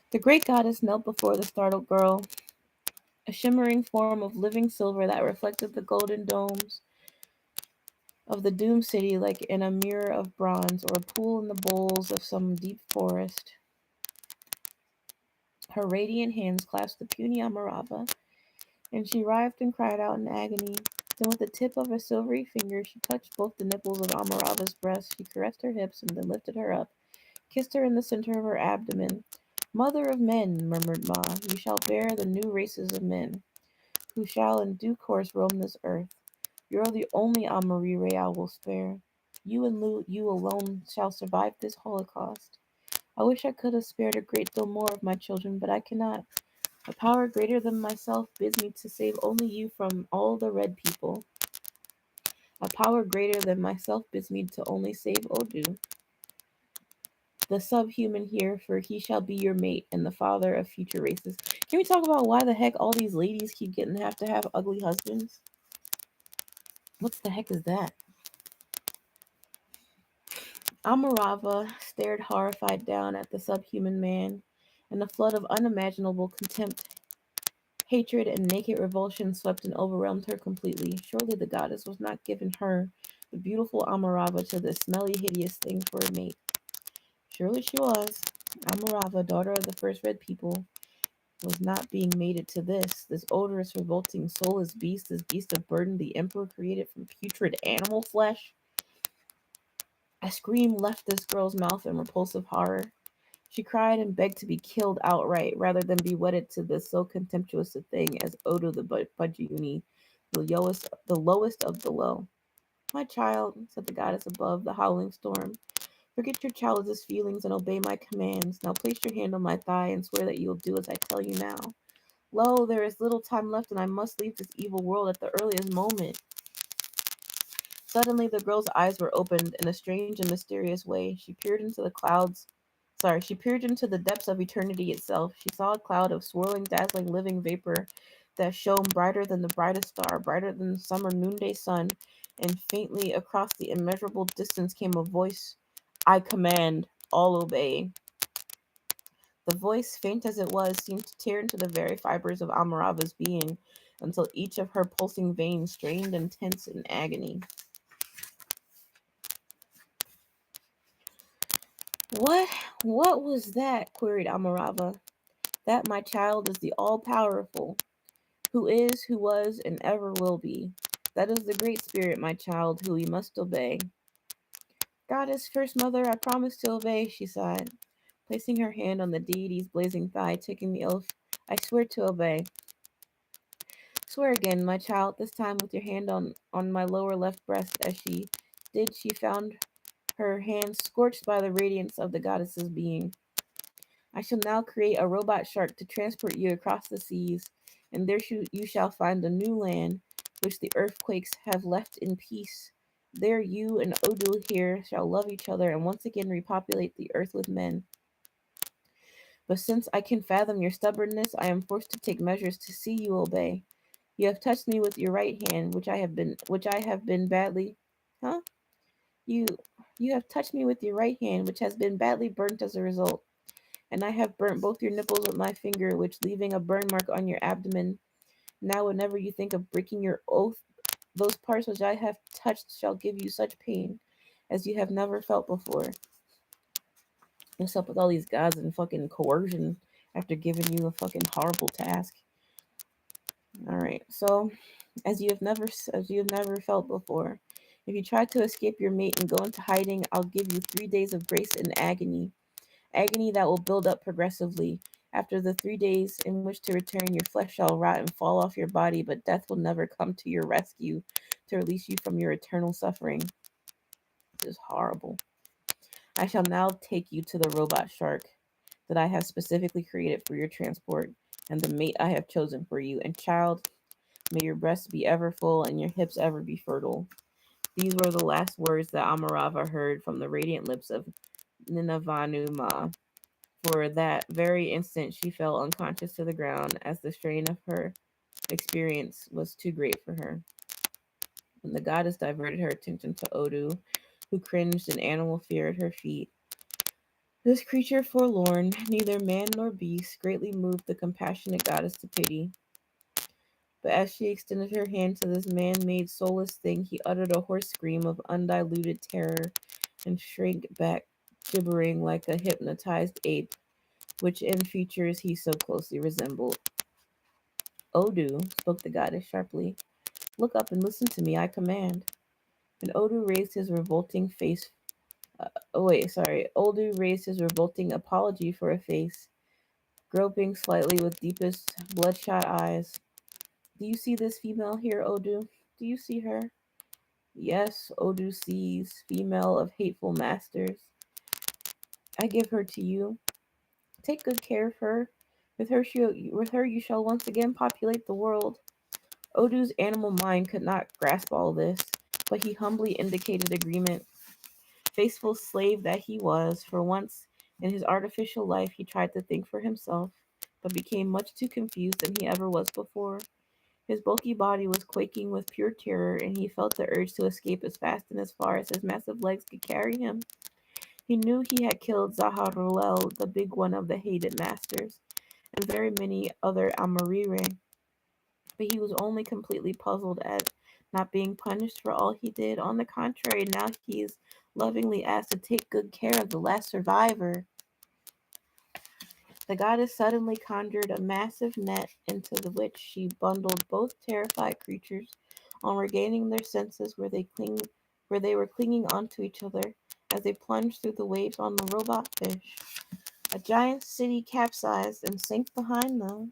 The great goddess knelt before the startled girl, a shimmering form of living silver that reflected the golden domes of the doomed city like in a mirror of bronze, or a pool in the bowls of some deep forest. Her radiant hands clasped the puny Amarava, and she writhed and cried out in agony. Then, with the tip of a silvery finger, she touched both the nipples of Amarava's breast. She caressed her hips and then lifted her up, kissed her in the center of her abdomen. Mother of men, murmured Ma, you shall bear the new races of men, who shall in due course roam this earth. You're the only Amarire I will spare. You and you alone shall survive this Holocaust. I wish I could have spared a great deal more of my children, but I cannot. A power greater than myself bids me to save only you from all the red people. A power greater than myself bids me to only save Odu, the subhuman here, for he shall be your mate and the father of future races. Can we talk about why the heck all these ladies keep getting have to have ugly husbands? What the heck is that? Amarava stared horrified down at the subhuman man, and a flood of unimaginable contempt, hatred, and naked revulsion swept and overwhelmed her completely. Surely the goddess was not giving her, the beautiful Amarava, to this smelly, hideous thing for a mate. Surely she was. Amarava, daughter of the first red people, was not being mated to this odorous, revolting, soulless beast, this beast of burden the emperor created from putrid animal flesh. A scream left this girl's mouth in repulsive horror. She cried and begged to be killed outright rather than be wedded to this so contemptuous a thing as Odo the Budgiuni, the lowest of the low. My child, said the goddess above the howling storm, forget your childish feelings and obey my commands. Now place your hand on my thigh and swear that you will do as I tell you now. Lo, there is little time left, and I must leave this evil world at the earliest moment. Suddenly, the girl's eyes were opened in a strange and mysterious way. She peered into the clouds. She peered into the depths of eternity itself. She saw a cloud of swirling, dazzling, living vapor that shone brighter than the brightest star, brighter than the summer noonday sun, and faintly across the immeasurable distance came a voice, I command, all obey. The voice, faint as it was, seemed to tear into the very fibers of Amarava's being until each of her pulsing veins strained and tense in agony. What? What was that? Queried Amarava. That, my child, is the all-powerful, who is, who was, and ever will be. That is the Great Spirit, my child, who we must obey. Goddess, First Mother, I promise to obey, she sighed, placing her hand on the deity's blazing thigh, taking the oath. I swear to obey. Swear again, my child, this time with your hand on my lower left breast. As she did, she found her hand scorched by the radiance of the goddess's being. I shall now create a robot shark to transport you across the seas, and there you shall find a new land, which the earthquakes have left in peace. There you and Odu here shall love each other and once again repopulate the earth with men. But since I can fathom your stubbornness, I am forced to take measures to see you obey. You have touched me with your right hand, which I have been badly Huh? You you have touched me with your right hand, which has been badly burnt as a result. And I have burnt both your nipples with my finger, which leaving a burn mark on your abdomen. Now whenever you think of breaking your oath, those parts which I have touched shall give you such pain as you have never felt before. What's up with all these gods and fucking coercion after giving you a fucking horrible task? Alright, so as you have never felt before. If you try to escape your mate and go into hiding, I'll give you 3 days of grace and agony that will build up progressively. After the 3 days in which to return, your flesh shall rot and fall off your body, but death will never come to your rescue to release you from your eternal suffering. This is horrible. I shall now take you to the robot shark that I have specifically created for your transport, and the mate I have chosen for you. And child, may your breasts be ever full and your hips ever be fertile. These were the last words that Amarava heard from the radiant lips of Ninavanu Ma. For that very instant, she fell unconscious to the ground as the strain of her experience was too great for her. And the goddess diverted her attention to Odu, who cringed in animal fear at her feet. This creature forlorn, neither man nor beast, greatly moved the compassionate goddess to pity. But as she extended her hand to this man-made soulless thing, he uttered a hoarse scream of undiluted terror and shrank back, gibbering like a hypnotized ape. which in features he so closely resembled. Odu, spoke the goddess sharply, look up and listen to me, I command. And Odu raised his revolting face. Odu raised his revolting apology for a face, groping slightly with deepest bloodshot eyes. Do you see this female here, Odu? Do you see her? Yes, Odu sees, female of hateful masters. I give her to you. Take good care of her. With her you shall once again populate the world. Odu's animal mind could not grasp all this, but he humbly indicated agreement. Faithful slave that he was, for once in his artificial life he tried to think for himself, but became much too confused than he ever was before. His bulky body was quaking with pure terror, and he felt the urge to escape as fast and as far as his massive legs could carry him. He knew he had killed Zaharuel, the big one of the hated masters, and very many other Amarire, but he was only completely puzzled at not being punished for all he did. On the contrary, now he is lovingly asked to take good care of the last survivor. The goddess suddenly conjured a massive net into which she bundled both terrified creatures. On regaining their senses, where they were clinging onto each other as they plunged through the waves on the robot fish. A giant city capsized and sank behind them.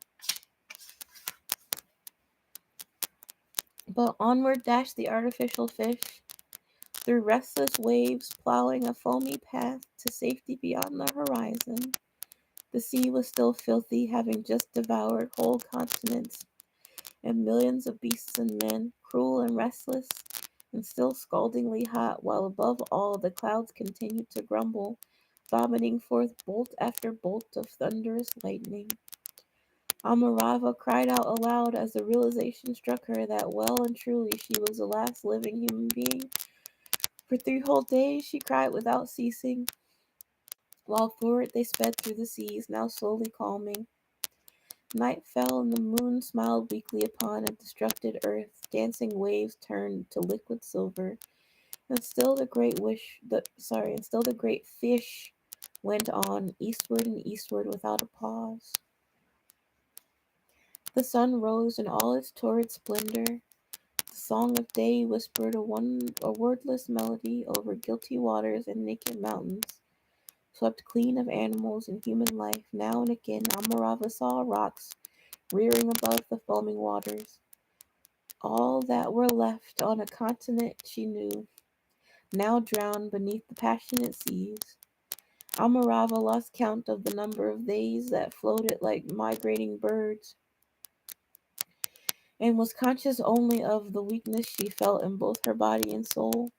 But onward dashed the artificial fish, through restless waves, plowing a foamy path to safety beyond the horizon. The sea was still filthy, having just devoured whole continents and millions of beasts and men, cruel and restless, and still scaldingly hot, while above all the clouds continued to grumble, vomiting forth bolt after bolt of thunderous lightning. Amarava cried out aloud as the realization struck her that well and truly she was the last living human being. For 3 whole days she cried without ceasing, while forward they sped through the seas, now slowly calming. Night fell, and the moon smiled weakly upon a destructed earth. Dancing waves turned to liquid silver, and still the great fish went on eastward and eastward without a pause. The sun rose in all its torrid splendor. The song of day whispered a wordless melody over guilty waters and naked mountains, swept clean of animals and human life. Now and again Amarava saw rocks rearing above the foaming waters. All that were left on a continent she knew, now drowned beneath the passionate seas. Amarava lost count of the number of days that floated like migrating birds, and was conscious only of the weakness she felt in both her body and soul.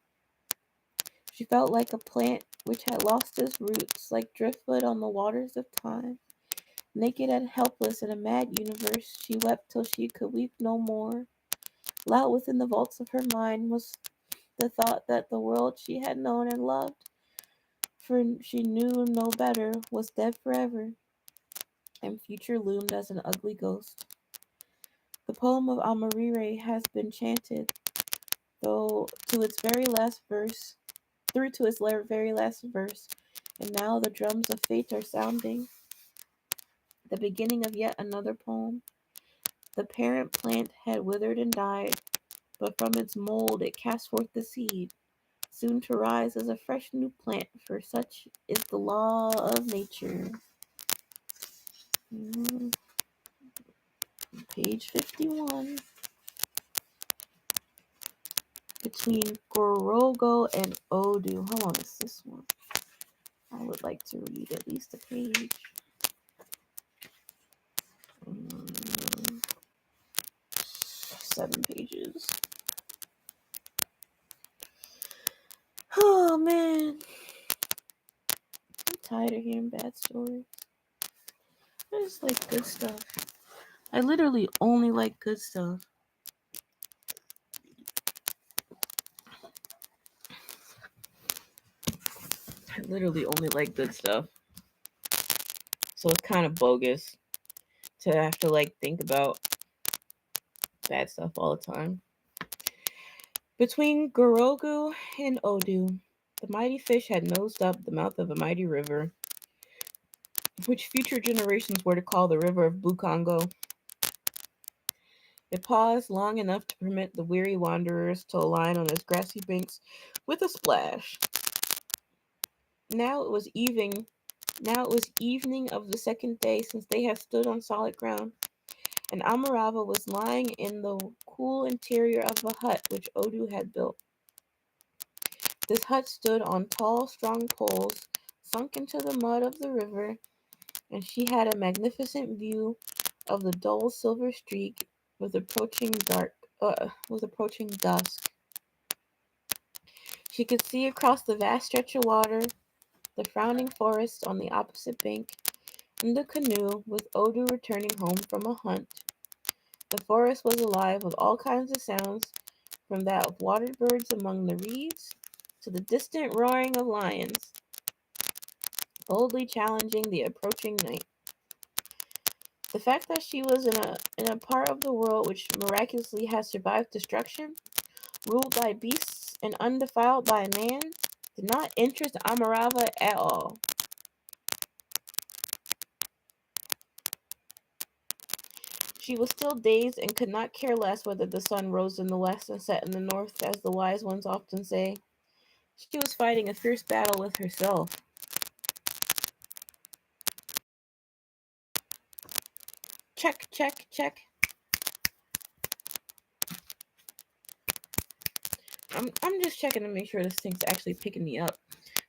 She felt like a plant which had lost its roots, like driftwood on the waters of time. Naked and helpless in a mad universe, she wept till she could weep no more. Loud within the vaults of her mind was the thought that the world she had known and loved, for she knew no better, was dead forever, and future loomed as an ugly ghost. The poem of Amarire has been chanted, though to its very last verse, through to its very last verse, and now the drums of fate are sounding, the beginning of yet another poem. The parent plant had withered and died, but from its mold it cast forth the seed, soon to rise as a fresh new plant, for such is the law of nature. Page 51. Between Gorogo and Odu. How long is this one? I would like to read at least a page. 7 pages. Oh man. I'm tired of hearing bad stories. I just like good stuff. I literally only like good stuff. I literally only like good stuff. So it's kind of bogus to have to like think about bad stuff all the time. Between Gorogu and Odu, the mighty fish had nosed up the mouth of a mighty river. which future generations were to call the river of Bukongo. It paused long enough to permit the weary wanderers to align on its grassy banks with a splash. Now it was evening. Now it was evening of the second day since they had stood on solid ground, and Amarava was lying in the cool interior of a hut which Odu had built. This hut stood on tall, strong poles, sunk into the mud of the river, and she had a magnificent view of the dull silver streak with approaching dusk. She could see across the vast stretch of water, the frowning forest on the opposite bank, and the canoe with Odu returning home from a hunt. The forest was alive with all kinds of sounds, from that of water birds among the reeds to the distant roaring of lions, boldly challenging the approaching night. The fact that she was in a part of the world which miraculously had survived destruction, ruled by beasts and undefiled by man, did not interest Amarava at all. She was still dazed and could not care less whether the sun rose in the west and set in the north, as the wise ones often say. She was fighting a fierce battle with herself. Check, check, check. I'm just checking to make sure this thing's actually picking me up,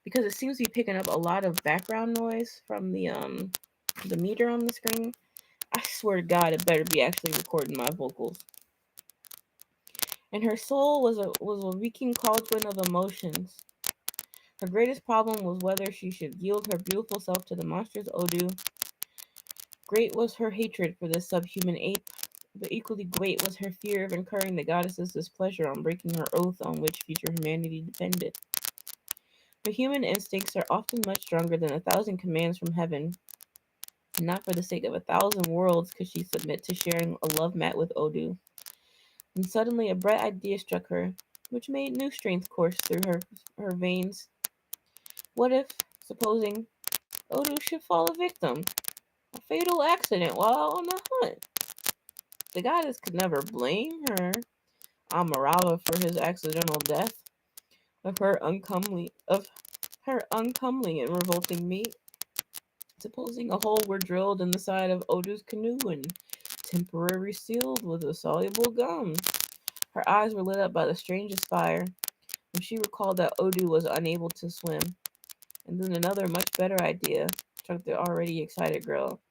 because it seems to be picking up a lot of background noise from the meter on the screen. I swear to God, it better be actually recording my vocals. And her soul was a reeking cauldron of emotions. Her greatest problem was whether she should yield her beautiful self to the monstrous Odu. Great was her hatred for this subhuman ape, but equally great was her fear of incurring the goddess's displeasure on breaking her oath on which future humanity depended. Her human instincts are often much stronger than 1,000 commands from heaven, and not for the sake of 1,000 worlds could she submit to sharing a love mat with Odu. And suddenly a bright idea struck her, which made new strength course through her veins. What if, supposing, Odu should fall a victim? A fatal accident while out on the hunt. The goddess could never blame Amarava, for his accidental death of her uncomely and revolting mate. Supposing a hole were drilled in the side of Odu's canoe and temporarily sealed with a soluble gum. Her eyes were lit up by the strangest fire when she recalled that Odu was unable to swim. And then another much better idea struck the already excited girl.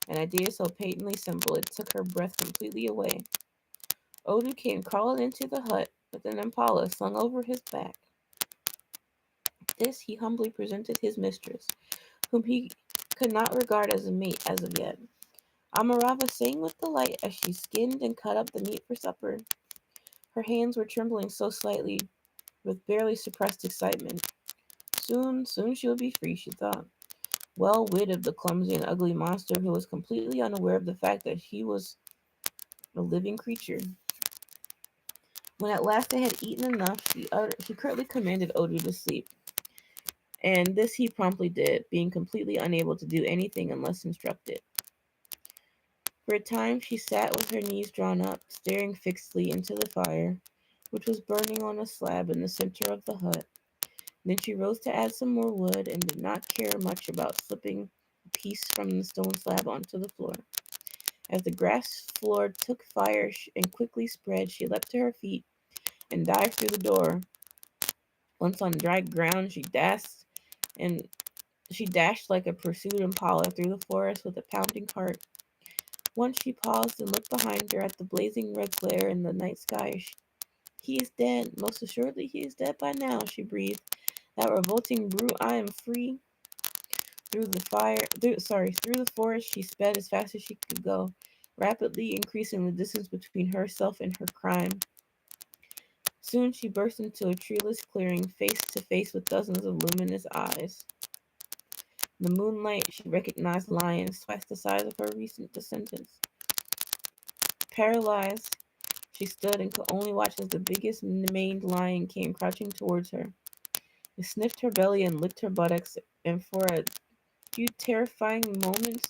An idea so patently simple it took her breath completely away. Odu came crawling into the hut with an impala slung over his back. This he humbly presented his mistress, whom he could not regard as a mate as of yet. Amarava sang with delight as she skinned and cut up the meat for supper. Her hands were trembling so slightly with barely suppressed excitement. Soon she would be free, she thought, well rid of the clumsy and ugly monster who was completely unaware of the fact that he was a living creature. When at last they had eaten enough, she curtly commanded Odu to sleep. And this he promptly did, being completely unable to do anything unless instructed. For a time she sat with her knees drawn up, staring fixedly into the fire, which was burning on a slab in the center of the hut. Then she rose to add some more wood and did not care much about slipping a piece from the stone slab onto the floor. As the grass floor took fire and quickly spread, she leapt to her feet and dived through the door. Once on dry ground, she dashed like a pursued impala through the forest with a pounding heart. Once she paused and looked behind her at the blazing red glare in the night sky. He is dead. Most assuredly he is dead by now, she breathed. That revolting brute, I am free. Through the forest she sped as fast as she could go, rapidly increasing the distance between herself and her crime. Soon she burst into a treeless clearing, face to face with dozens of luminous eyes. In the moonlight, she recognized lions twice the size of her recent descendants. Paralyzed, she stood and could only watch as the biggest maned lion came crouching towards her. It sniffed her belly and licked her buttocks, and for a few terrifying moments,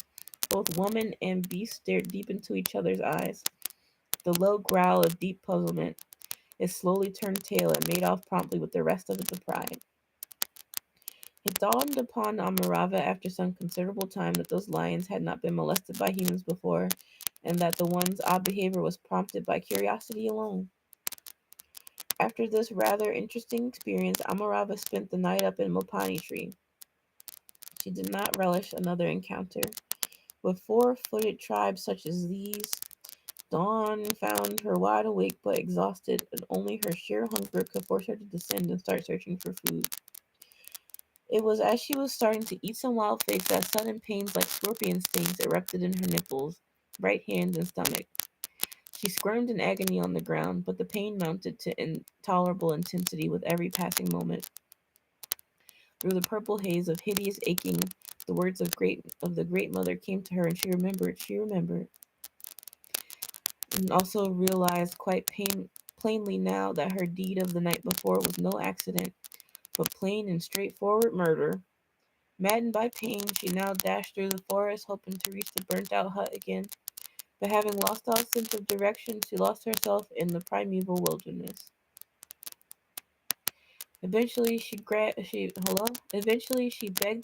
both woman and beast stared deep into each other's eyes. The low growl of deep puzzlement. It slowly turned tail and made off promptly with the rest of the pride. It dawned upon Amarava after some considerable time that those lions had not been molested by humans before, and that the one's odd behavior was prompted by curiosity alone. After this rather interesting experience, Amarava spent the night up in Mopani Tree. She did not relish another encounter. With four-footed tribes such as these, dawn found her wide awake but exhausted, and only her sheer hunger could force her to descend and start searching for food. It was as she was starting to eat some wild figs that sudden pains like scorpion stings erupted in her nipples, right hand, and stomach. She squirmed in agony on the ground, but the pain mounted to intolerable intensity with every passing moment. Through the purple haze of hideous aching, the words of the great mother came to her, and she remembered, and also realized plainly now that her deed of the night before was no accident, but plain and straightforward murder. Maddened by pain, she now dashed through the forest, hoping to reach the burnt-out hut again. But having lost all sense of direction, she lost herself in the primeval wilderness. Eventually, she begged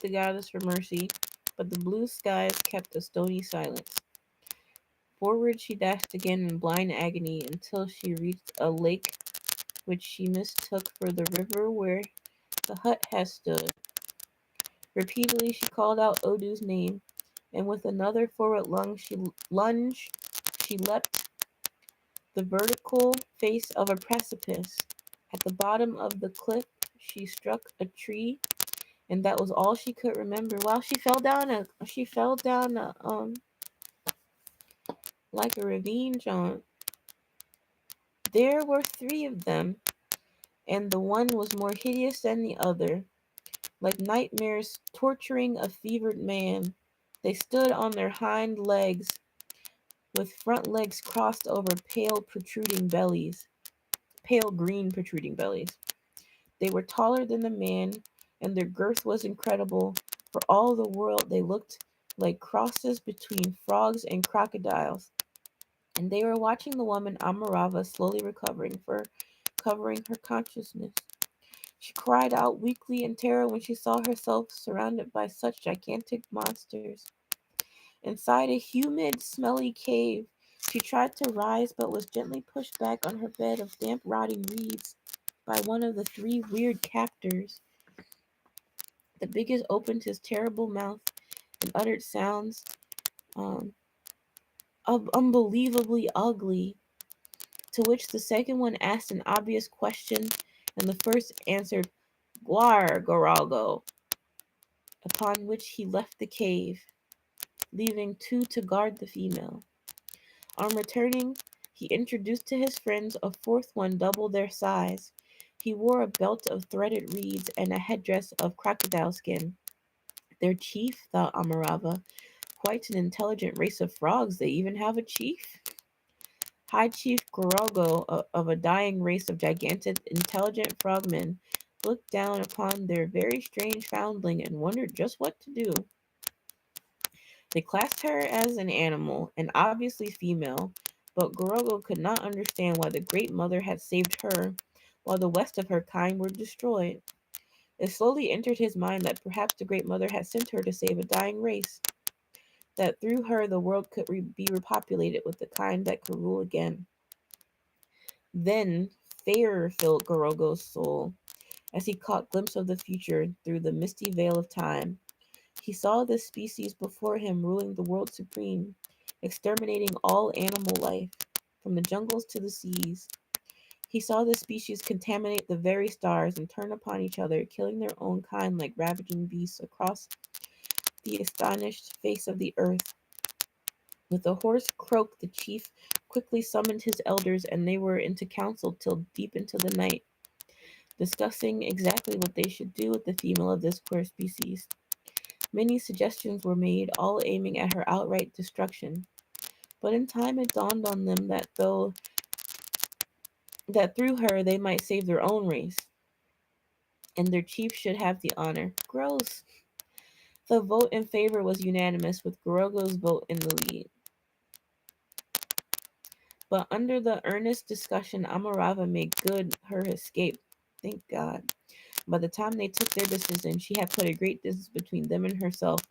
the goddess for mercy, but the blue skies kept a stony silence. Forward she dashed again in blind agony until she reached a lake which she mistook for the river where the hut had stood. Repeatedly she called out Odu's name, and with another forward lunge, she leapt the vertical face of a precipice. At the bottom of the cliff, she struck a tree, and that was all she could remember. While she fell down like a ravine, John. There were three of them, and the one was more hideous than the other, like nightmares torturing a fevered man. They stood on their hind legs, with front legs crossed over pale green protruding bellies. They were taller than the man, and their girth was incredible. For all the world, they looked like crosses between frogs and crocodiles. And they were watching the woman Amarava slowly recovering her consciousness. She cried out weakly in terror when she saw herself surrounded by such gigantic monsters. Inside a humid, smelly cave, she tried to rise but was gently pushed back on her bed of damp, rotting reeds by one of the three weird captors. The biggest opened his terrible mouth and uttered sounds um, unbelievably ugly, to which the second one asked an obvious question, and the first answered, Guar, Garago, upon which he left the cave, leaving two to guard the female. On returning, he introduced to his friends a fourth one double their size. He wore a belt of threaded reeds and a headdress of crocodile skin. Their chief, thought Amarava, quite an intelligent race of frogs. They even have a chief? High Chief Gorogo of a dying race of gigantic, intelligent frogmen looked down upon their very strange foundling and wondered just what to do. They classed her as an animal, and obviously female, but Gorogo could not understand why the Great Mother had saved her, while the rest of her kind were destroyed. It slowly entered his mind that perhaps the Great Mother had sent her to save a dying race, that through her the world could be repopulated with the kind that could rule again. Then fear filled Gorogo's soul as he caught glimpse of the future through the misty veil of time. He saw this species before him ruling the world supreme, exterminating all animal life, from the jungles to the seas. He saw this species contaminate the very stars and turn upon each other, killing their own kind like ravaging beasts across the astonished face of the earth. With a hoarse croak, the chief quickly summoned his elders, and they were into council till deep into the night, discussing exactly what they should do with the female of this queer species. Many suggestions were made, all aiming at her outright destruction. But in time it dawned on them that through her they might save their own race, and their chief should have the honor. Gross. The vote in favor was unanimous, with Gorogo's vote in the lead. But under the earnest discussion, Amarava made good her escape. Thank God. By the time they took their decision, she had put a great distance between them and herself.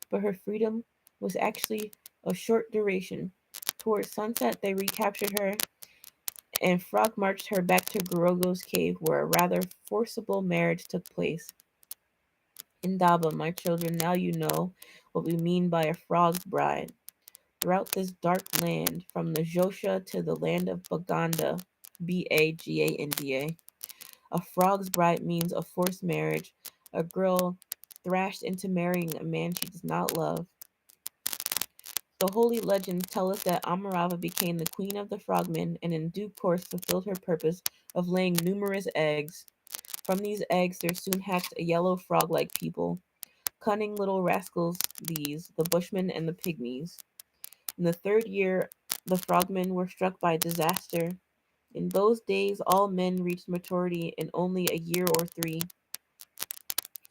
But her freedom was actually of short duration. Towards sunset, they recaptured her, and Frog marched her back to Gorogo's cave, where a rather forcible marriage took place. Indaba, my children, now you know what we mean by a frog's bride. Throughout this dark land, from the Josha to the land of Baganda, Baganda, a frog's bride means a forced marriage, a girl thrashed into marrying a man she does not love. The holy legends tell us that Amarava became the queen of the frogmen and in due course fulfilled her purpose of laying numerous eggs. From these eggs there soon hatched a yellow frog-like people. Cunning little rascals these, the bushmen and the pygmies. In the third year, the frogmen were struck by disaster. In those days, all men reached maturity in only a year or three,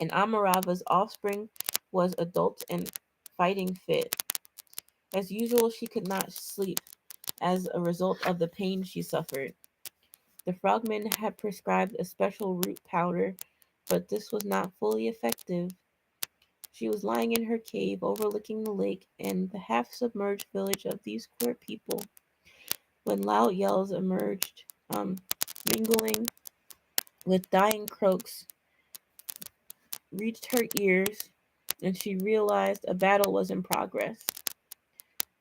and Amarava's offspring was adult and fighting fit. As usual, she could not sleep as a result of the pain she suffered. The frogmen had prescribed a special root powder, but this was not fully effective. She was lying in her cave overlooking the lake and the half submerged village of these queer people when loud yells emerged, mingling with dying croaks, reached her ears, and she realized a battle was in progress.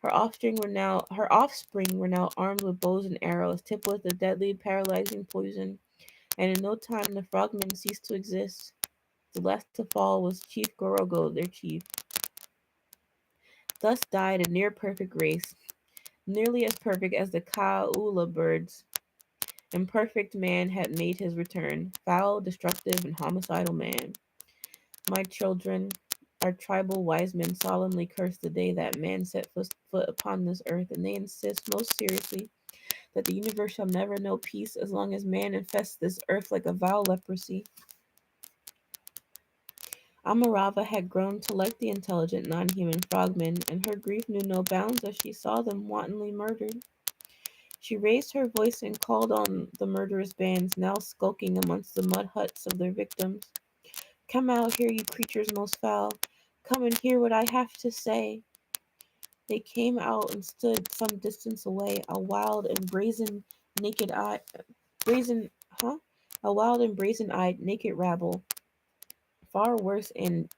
Her offspring were now armed with bows and arrows, tipped with a deadly, paralyzing poison, and in no time the frogmen ceased to exist. The last to fall was Chief Gorogo, their chief. Thus died a near perfect race, nearly as perfect as the Kaula birds. Imperfect man had made his return, foul, destructive, and homicidal man. My children, our tribal wise men solemnly curse the day that man set foot upon this earth, and they insist most seriously that the universe shall never know peace as long as man infests this earth like a vile leprosy. Amarava had grown to like the intelligent non-human frogmen, and her grief knew no bounds as she saw them wantonly murdered. She raised her voice and called on the murderous bands now skulking amongst the mud huts of their victims. Come out here, you creatures most foul. Come and hear what I have to say. They came out and stood some distance away, a wild and brazen, huh? A wild and brazen-eyed, naked rabble, far worse in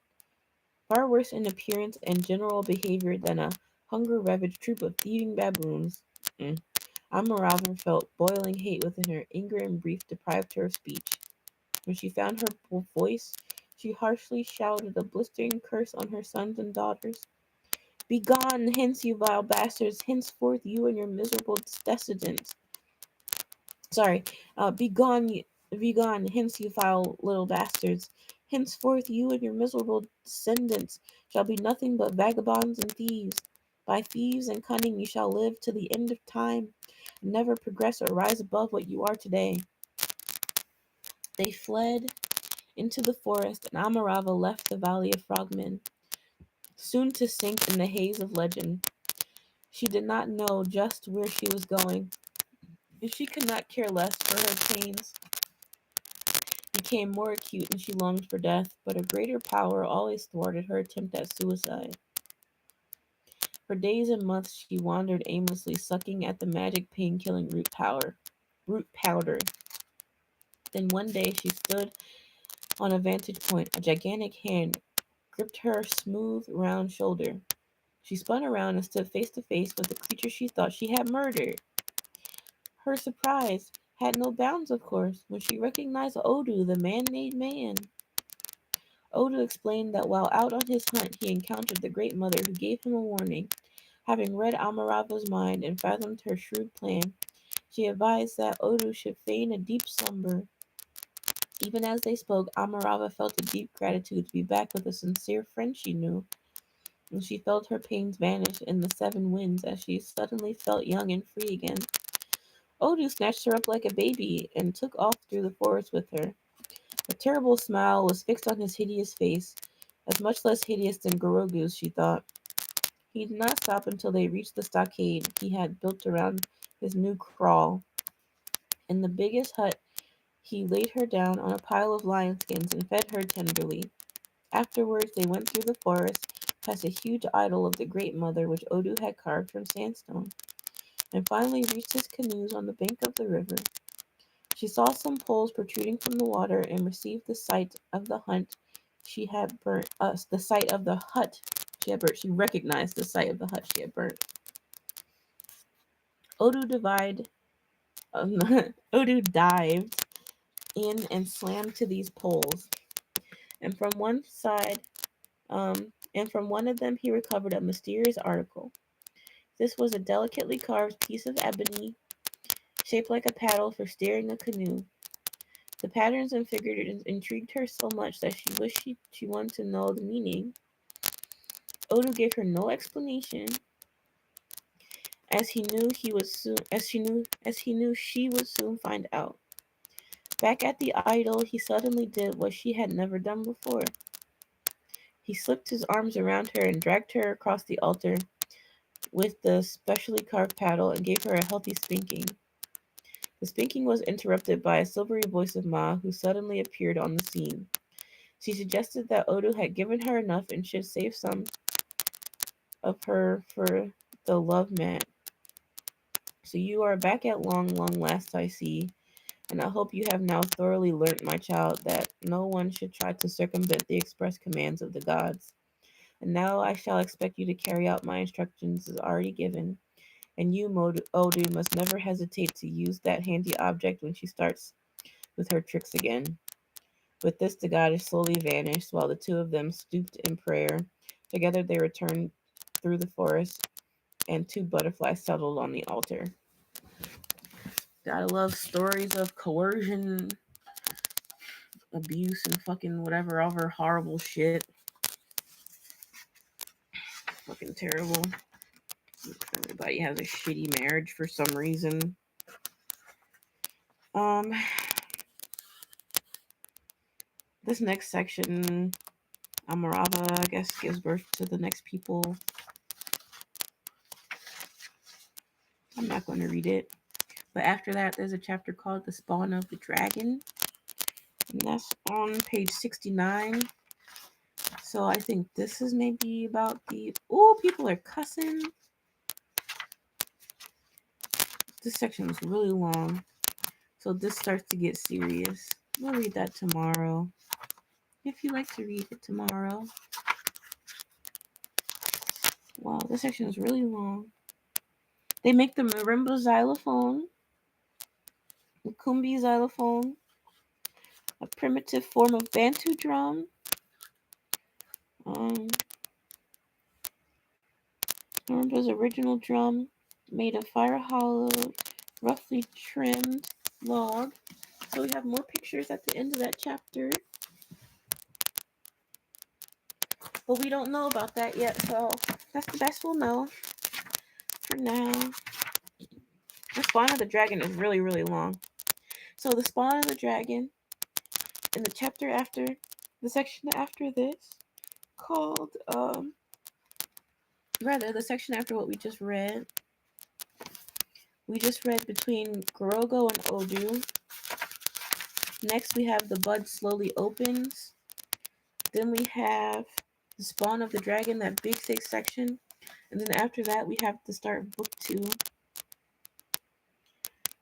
far worse in appearance and general behavior than a hunger-ravaged troop of thieving baboons. Mm. Amaravan felt boiling hate within her. Anger and grief deprived her of speech. When she found her voice, she harshly shouted a blistering curse on her sons and daughters. Begone hence, you vile bastards! Henceforth, you and your miserable descendants. Sorry, begone hence, you foul little bastards! Henceforth, you and your miserable descendants shall be nothing but vagabonds and thieves. By thieves and cunning you shall live to the end of time, and never progress or rise above what you are today. They fled into the forest, and Amarava left the Valley of Frogmen, soon to sink in the haze of legend. She did not know just where she was going, and she could not care less, for her pains became more acute and she longed for death, but a greater power always thwarted her attempt at suicide. For days and months she wandered aimlessly, sucking at the magic pain-killing root powder. Then one day she stood on a vantage point. A gigantic hand gripped her smooth, round shoulder. She spun around and stood face to face with the creature she thought she had murdered. Her surprise had no bounds, of course, when she recognized Odu, the man-made man. Odu explained that while out on his hunt he encountered the Great Mother, who gave him a warning. Having read Amarava's mind and fathomed her shrewd plan, she advised that Odu should feign a deep slumber. Even as they spoke, Amarava felt a deep gratitude to be back with a sincere friend she knew, and she felt her pains vanish in the seven winds as she suddenly felt young and free again. Odu snatched her up like a baby and took off through the forest with her. A terrible smile was fixed on his hideous face. as much less hideous than Gorogu's, she thought. He did not stop until they reached the stockade he had built around his new kraal. In the biggest hut, he laid her down on a pile of lion skins and fed her tenderly. Afterwards, they went through the forest, past a huge idol of the Great Mother which Odu had carved from sandstone, and finally reached his canoes on the bank of the river. She saw some poles protruding from the water and received the sight of the hut she had burnt. The sight of the hut she had burnt. She recognized the sight of the hut she had burnt. Odu dived. Odu dived in and slammed to these poles, and from one side, and from one of them he recovered a mysterious article. This was a delicately carved piece of ebony, shaped like a paddle for steering a canoe. The patterns and figures intrigued her so much that she wished she wanted to know the meaning. Odu gave her no explanation, as he knew she would soon find out. Back at the idol, he suddenly did what she had never done before. He slipped his arms around her and dragged her across the altar with the specially carved paddle and gave her a healthy spanking. The spanking was interrupted by a silvery voice of Ma, who suddenly appeared on the scene. She suggested that Odu had given her enough and should save some of her for the love mat. So you are back at long last, I see, and I hope you have now thoroughly learnt, my child, that no one should try to circumvent the express commands of the gods. And now I shall expect you to carry out my instructions as already given, and you, Odu, must never hesitate to use that handy object when she starts with her tricks again. With this, the goddess slowly vanished, while the two of them stooped in prayer. Together they returned through the forest, and two butterflies settled on the altar. Gotta love stories of coercion, abuse, and fucking whatever other horrible shit. Fucking terrible. Everybody has a shitty marriage for some reason. This next section, Amarava, I guess, gives birth to the next people. I'm not going to read it. But after that, there's a chapter called The Spawn of the Dragon. And that's on page 69. So I think this is maybe about the... Oh, people are cussing. This section is really long. So this starts to get serious. We'll read that tomorrow. If you like to read it tomorrow. Wow, this section is really long. They make the marimba xylophone, the kumbi xylophone, a primitive form of Bantu drum. Marimba's original drum, made of fire-hollowed, roughly trimmed log. So we have more pictures at the end of that chapter. But we don't know about that yet, so that's the best we'll know for now. The spawn of the dragon is really, really long. So the spawn of the dragon, in the chapter after, the section after this, called, the section after what we just read. We just read between Gorogo and Odu. Next we have the bud slowly opens. Then we have the spawn of the dragon, that big 6 section. And then after that we have to start book 2.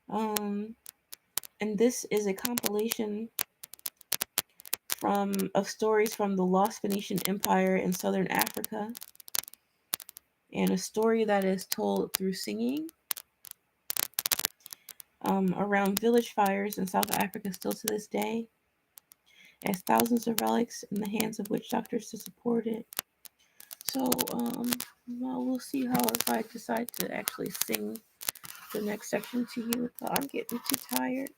And this is a compilation of stories from the lost Phoenician Empire in southern Africa, and a story that is told through singing around village fires in South Africa still to this day, as thousands of relics in the hands of witch doctors to support it. So, well, we'll see how if I decide to actually sing the next section to you. But I'm getting too tired.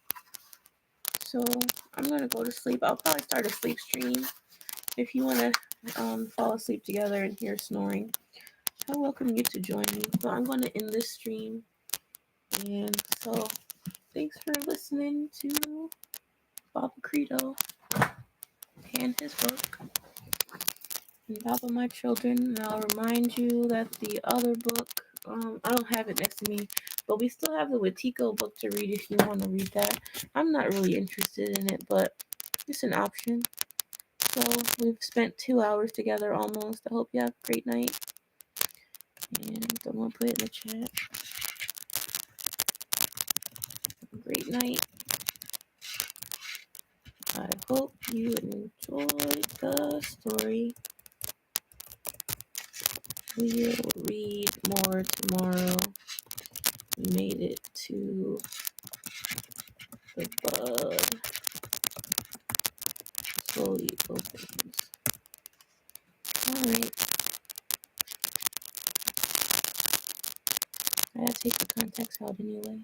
So I'm going to go to sleep. I'll probably start a sleep stream. If you want to fall asleep together and hear snoring, I welcome you to join me. But I'm going to end this stream. And so thanks for listening to Baba Credo and his book. Indaba, my children, and I'll remind you that the other book, I don't have it next to me, but we still have the Watiko book to read if you want to read that. I'm not really interested in it, but it's an option. So we've spent 2 hours together almost. I hope you have a great night. And I'm going to put it in the chat. Great night. I hope you enjoyed the story. We'll read more tomorrow. We made it to the bud. Slowly opens. Alright. I gotta take the contacts out anyway.